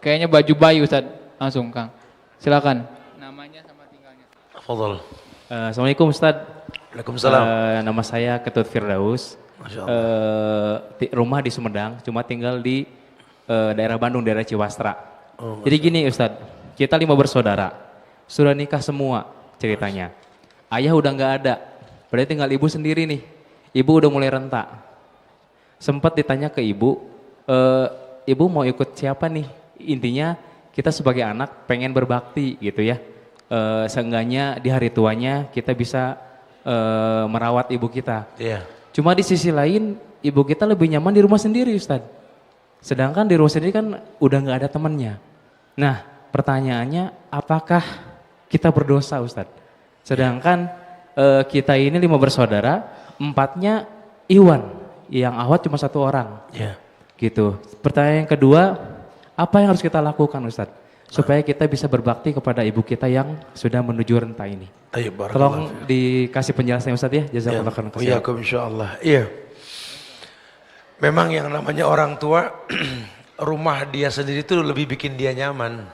kayaknya baju bayi, Ustaz. Langsung, Kang. Silakan. Namanya sama tinggalnya. Fadal. Assalamualaikum, Ustaz. Waalaikumsalam. Nama saya Ketut Firdaus. Masya Allah. Rumah di Sumedang, cuma tinggal di daerah Bandung, daerah Ciwastra. Jadi gini Ustadz, kita 5 bersaudara, sudah nikah semua ceritanya. Ayah udah nggak ada, berarti tinggal ibu sendiri nih. Ibu udah mulai renta. Sempat ditanya ke ibu, ibu mau ikut siapa nih? Intinya kita sebagai anak pengen berbakti gitu ya. Seenggaknya di hari tuanya kita bisa merawat ibu kita. Iya. Cuma di sisi lain, ibu kita lebih nyaman di rumah sendiri, Ustadz. Sedangkan di rumah sendiri kan udah nggak ada temannya. Nah, pertanyaannya, apakah kita berdosa, Ustadz? Sedangkan kita ini 5 bersaudara, 4-nya Iwan, yang Ahwat cuma 1 orang. Ya. Gitu. Pertanyaan yang kedua, apa yang harus kita lakukan, Ustadz? Supaya kita bisa berbakti kepada ibu kita yang sudah menuju renta ini. Tolong dikasih penjelasannya, Ustadz ya. Jazakallah khairan. Iya, insyaallah. Iya. Memang yang namanya orang tua, rumah dia sendiri itu lebih bikin dia nyaman.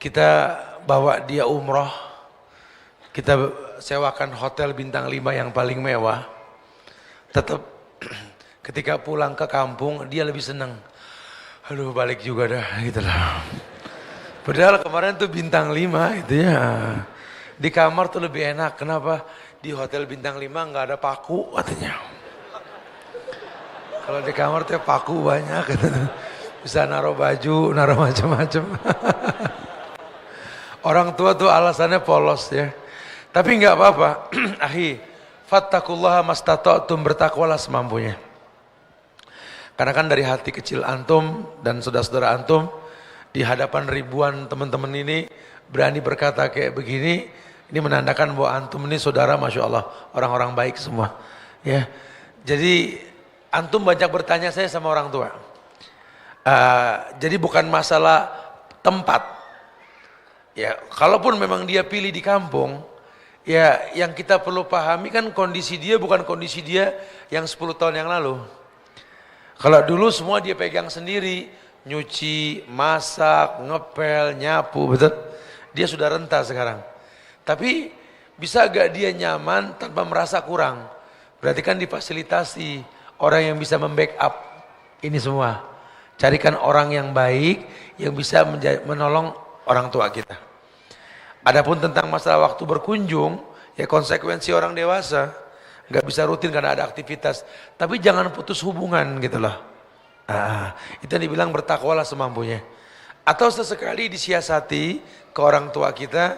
Kita bawa dia umroh, kita sewakan hotel bintang 5 yang paling mewah. Tetap ketika pulang ke kampung dia lebih senang. Aduh, balik juga dah gitu lah. Padahal kemarin tuh bintang 5 itu ya. Di kamar tuh lebih enak. Kenapa? Di hotel bintang 5 nggak ada paku katanya. Kalau di kamar tuh paku banyak, bisa naruh baju, naruh macam-macam. Orang tua tuh alasannya polos ya. Tapi nggak apa-apa, ahi, fattakullaha mastata'tum, bertakwalah semampunya. Karena kan dari hati kecil antum dan saudara-saudara antum, di hadapan ribuan teman-teman ini berani berkata kayak begini, ini menandakan bahwa antum ini saudara, masya Allah, orang-orang baik semua. Ya, jadi antum banyak bertanya saya sama orang tua. Jadi bukan masalah tempat. Ya, kalaupun memang dia pilih di kampung, ya yang kita perlu pahami kan kondisi dia bukan kondisi dia yang 10 tahun yang lalu. Kalau dulu semua dia pegang sendiri, nyuci, masak, ngepel, nyapu, betul? Dia sudah renta sekarang. Tapi bisa gak dia nyaman tanpa merasa kurang? Berarti kan difasilitasi orang yang bisa membackup ini semua. Carikan orang yang baik yang bisa menolong orang tua kita. Adapun tentang masalah waktu berkunjung, ya konsekuensi orang dewasa. Gak bisa rutin karena ada aktivitas. Tapi jangan putus hubungan gitu loh. Itu yang dibilang bertakwalah semampunya. Atau sesekali disiasati ke orang tua kita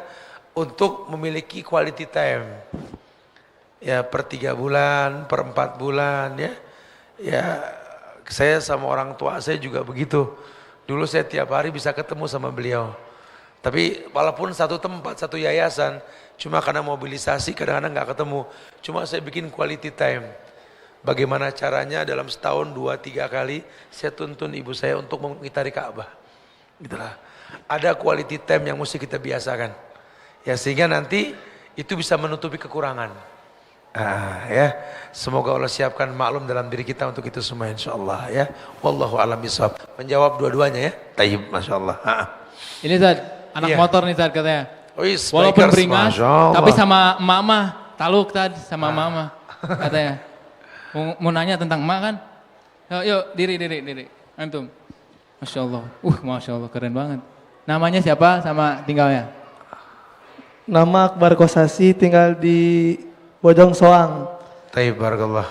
untuk memiliki quality time. Ya per 3 bulan, per 4 bulan ya. Ya saya sama orang tua saya juga begitu. Dulu saya tiap hari bisa ketemu sama beliau. Tapi walaupun satu tempat, satu yayasan, cuma karena mobilisasi kadang-kadang nggak ketemu. Cuma saya bikin quality time. Bagaimana caranya dalam setahun 2-3 kali saya tuntun ibu saya untuk mengitari Ka'bah. Gitulah. Ada quality time yang mesti kita biasakan. Ya sehingga nanti itu bisa menutupi kekurangan. Ya, semoga Allah siapkan maklum dalam diri kita untuk itu semua insyaallah ya. Wallahu a'lam bishawab. Menjawab dua-duanya ya. Tayyib masyaallah. Ini Ustaz, anak Iya. motor nih Ustaz katanya. Wis, Walaupun bikers, beringas, Masya Allah. tapi sama mama, taluk Ustaz, sama mama katanya. Mau nanya tentang emak kan? Yuk, diri. Antum. Masya Allah. Masya Allah, keren banget. Namanya siapa sama tinggalnya? Nama Akbar Kosasi, tinggal di Bojong Soang. Tayyib barakallah.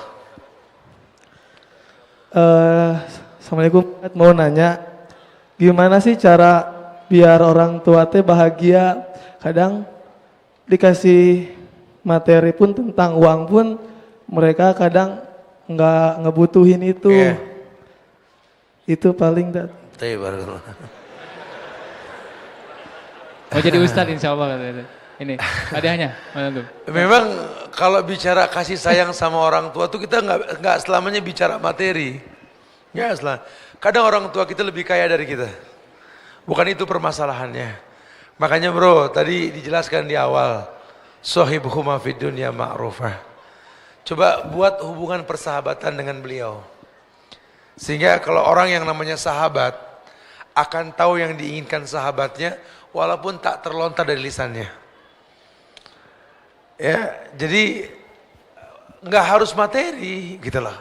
Assalamualaikum, mau nanya, gimana sih cara biar orang tua teh bahagia? Kadang dikasih materi pun tentang uang pun mereka kadang nggak ngebutuhin itu. Iya. Itu paling Tayyib barakallah. Mau jadi ustadz insya Allah katanya. Ini hadiahnya mana tuh? Memang kalau bicara kasih sayang sama orang tua tuh kita nggak selamanya bicara materi. Ya setelah. Kadang orang tua kita lebih kaya dari kita. Bukan itu permasalahannya. Makanya bro, tadi dijelaskan di awal, sohibuhuma fid dunya ma'rufah. Coba buat hubungan persahabatan dengan beliau. Sehingga kalau orang yang namanya sahabat akan tahu yang diinginkan sahabatnya walaupun tak terlontar dari lisannya. Ya, jadi nggak harus materi gitu loh.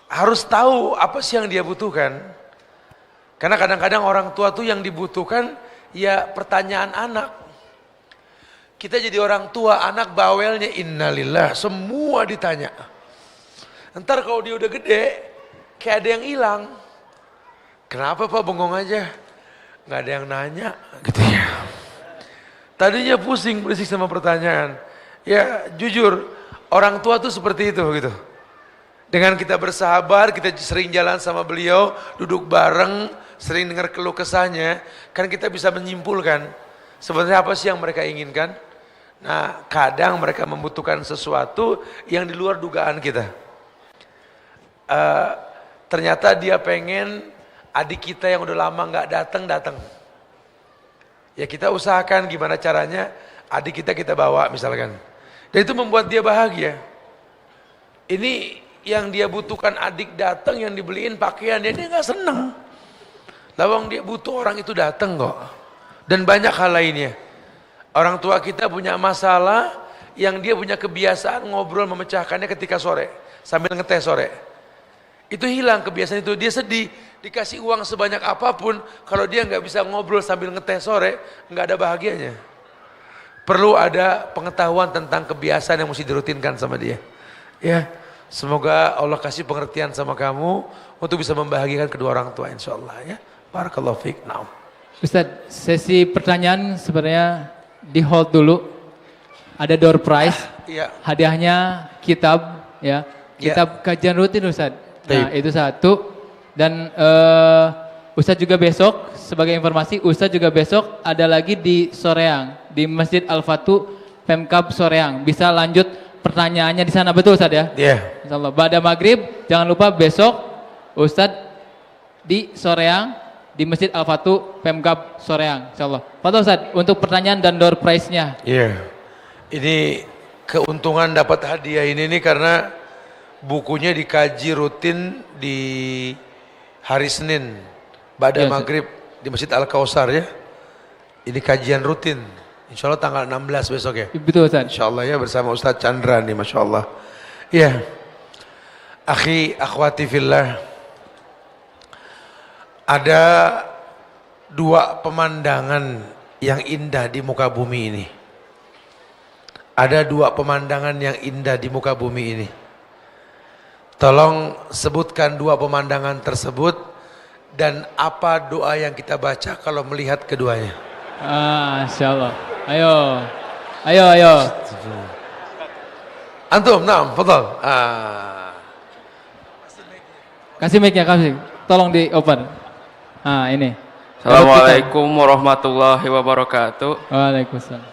Harus tahu apa sih yang dia butuhkan. Karena kadang-kadang orang tua tuh yang dibutuhkan ya pertanyaan anak. Kita jadi orang tua, anak bawelnya innalillah, semua ditanya. Ntar kalau dia udah gede, kayak ada yang hilang. Kenapa Pak bengong aja? Nggak ada yang nanya gitu ya. Tadinya pusing berisik sama pertanyaan. Ya jujur, orang tua tuh seperti itu gitu. Dengan kita bersahabat, kita sering jalan sama beliau, duduk bareng, sering dengar keluh kesahnya, kan kita bisa menyimpulkan sebenarnya apa sih yang mereka inginkan. Nah kadang mereka membutuhkan sesuatu yang di luar dugaan kita. Ternyata dia pengen adik kita yang udah lama nggak datang. Ya kita usahakan gimana caranya adik kita bawa misalkan. Dan itu membuat dia bahagia. Ini yang dia butuhkan adik datang yang dibeliin pakaian dia nggak seneng. Lawang dia butuh orang itu datang kok. Dan banyak hal lainnya. Orang tua kita punya masalah yang dia punya kebiasaan ngobrol memecahkannya ketika sore. Sambil ngeteh sore. Itu hilang kebiasaan itu. Dia sedih. Dikasih uang sebanyak apapun, kalau dia nggak bisa ngobrol sambil ngeteh sore, nggak ada bahagianya. Perlu ada pengetahuan tentang kebiasaan yang mesti dirutinkan sama dia. Ya, semoga Allah kasih pengertian sama kamu untuk bisa membahagiakan kedua orang tua, insya Allah ya. Barakallahu fiik. Naam. Ustadz, sesi pertanyaan sebenarnya di hold dulu. Ada door prize. Iya. Hadiahnya kitab, ya. Kitab kajian rutin Ustadz. Nah, itu satu. Dan Ustadz juga besok, sebagai informasi, Ustadz juga besok ada lagi di Soreang, di Masjid Al-Fatu Pemkab Soreang. Bisa lanjut pertanyaannya di sana, betul Ustadz ya? Iya. Insyaallah. Pada maghrib, jangan lupa besok Ustadz di Soreang, di Masjid Al-Fatu Pemkab Soreang. Insyaallah. Fadhol Ustadz, untuk pertanyaan dan door prize-nya. Iya. Ini keuntungan dapat hadiah ini nih karena bukunya dikaji rutin di hari Senin, pada Ya, maghrib di Masjid Al-Kausar ya. Ini kajian rutin, insya Allah tanggal 16 besok ya. Betul Ustadz. Insya Allah ya bersama Ustadz Chandra nih, Masya Allah. Iya, akhi, akhwati fillah. Ada dua pemandangan yang indah di muka bumi ini. Ada dua pemandangan yang indah di muka bumi ini. Tolong sebutkan dua pemandangan tersebut dan apa doa yang kita baca kalau melihat keduanya. Insya Allah. Ayo. Antum, nah, betul. Kasih mic-nya, kasih. Tolong di open. Nah, ini. Assalamualaikum warahmatullahi wabarakatuh. Waalaikumsalam.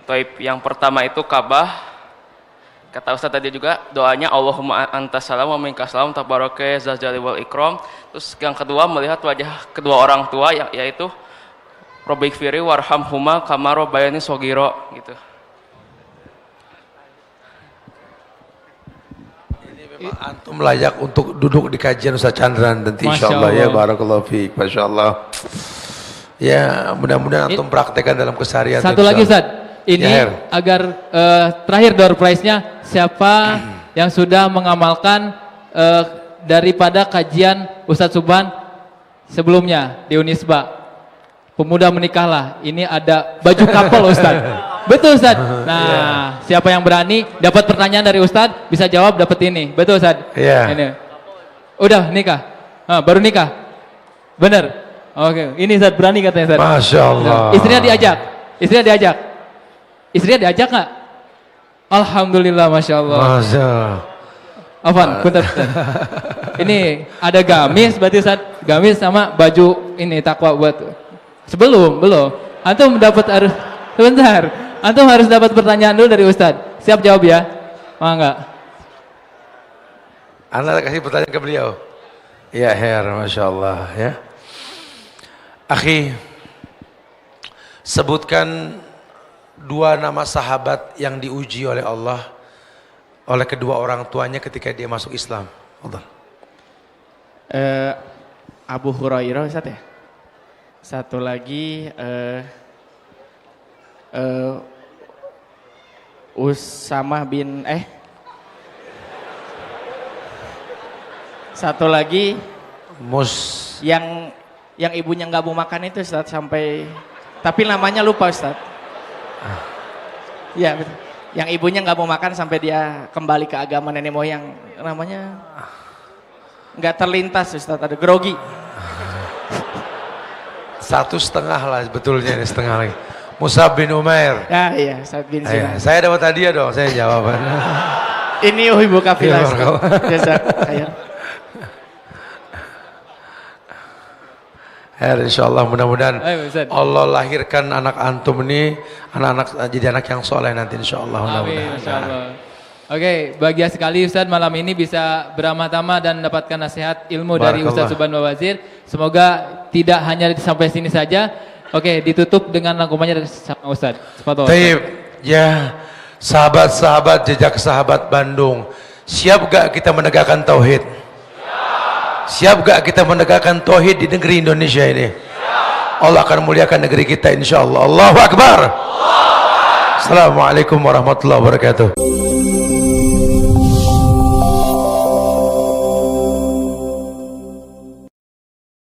Taib, yang pertama itu Ka'bah. Kata Ustaz tadi juga doanya Allahumma antas salam wa minkas salam tabaraka zal jalali wal ikram. Terus yang kedua melihat wajah kedua orang tua yaitu Rabbik firi warhamhuma kama rabbayani shogiro gitu. Antum layak untuk duduk di kajian Ustaz Chandran nanti insyaallah ya, barakallahu fiik, masyaallah. Ya, mudah-mudahan antum praktekkan dalam keseharian. Satu lagi Ustaz. Ini agar terakhir door prize-nya siapa yang sudah mengamalkan daripada kajian Ustadz Subhan sebelumnya di Unisba. Pemuda menikahlah. Ini ada baju couple Ustadz. Betul Ustadz. Nah, siapa yang berani dapat pertanyaan dari Ustadz bisa jawab dapat ini. Betul Ustadz. Iya. Ini. Udah nikah. Baru nikah. Bener. Oke. Ini Ustadz berani katanya Ustadz. Masya Allah. Istrinya diajak. Istrinya diajak. Istrinya diajak nggak? Alhamdulillah, masya Allah. Masya Allah. Afan, bentar. Ini ada gamis, berarti Ustaz, gamis sama baju ini takwa buat. Belum. Antum dapat harus sebentar. Antum harus dapat pertanyaan dulu dari Ustaz. Siap jawab ya? Enggak. Anda kasih pertanyaan ke beliau. Ya, Her, masya Allah ya. Akhi, sebutkan dua nama sahabat yang diuji oleh Allah oleh kedua orang tuanya ketika dia masuk Islam. Abu Hurairah Ustaz ya. Satu lagi Usamah bin satu lagi yang ibunya nggak mau makan itu Ustaz sampai tapi namanya lupa Ustaz. Iya betul. Yang ibunya nggak mau makan sampai dia kembali ke agama nenek moyang, namanya nggak terlintas Ustaz, ada grogi. 1,5 lah sebetulnya, ini setengah lagi. Mus'ab bin Umair. Ya iya, Ustaz bin Sinan. Saya dapat hadiah dong, saya jawaban. Ini ibu kafilah. Insyaallah mudah-mudahan Allah lahirkan anak antum ini anak-anak jadi anak yang soleh nanti insyaallah. Amin, insyaallah. Oke, bahagia sekali Ustaz malam ini bisa beramah-tamah dan mendapatkan nasihat ilmu dari Ustaz Subhan Bawazir. Semoga tidak hanya sampai sini saja. Oke, ditutup dengan rangkumannya dari sama Ustaz. Taib, ya sahabat-sahabat jejak sahabat Bandung, siap gak kita menegakkan tauhid? Siap gak kita menegakkan tauhid di negeri Indonesia ini? Allah akan muliakan negeri kita insyaallah. Allahu Akbar. Assalamualaikum warahmatullahi wabarakatuh.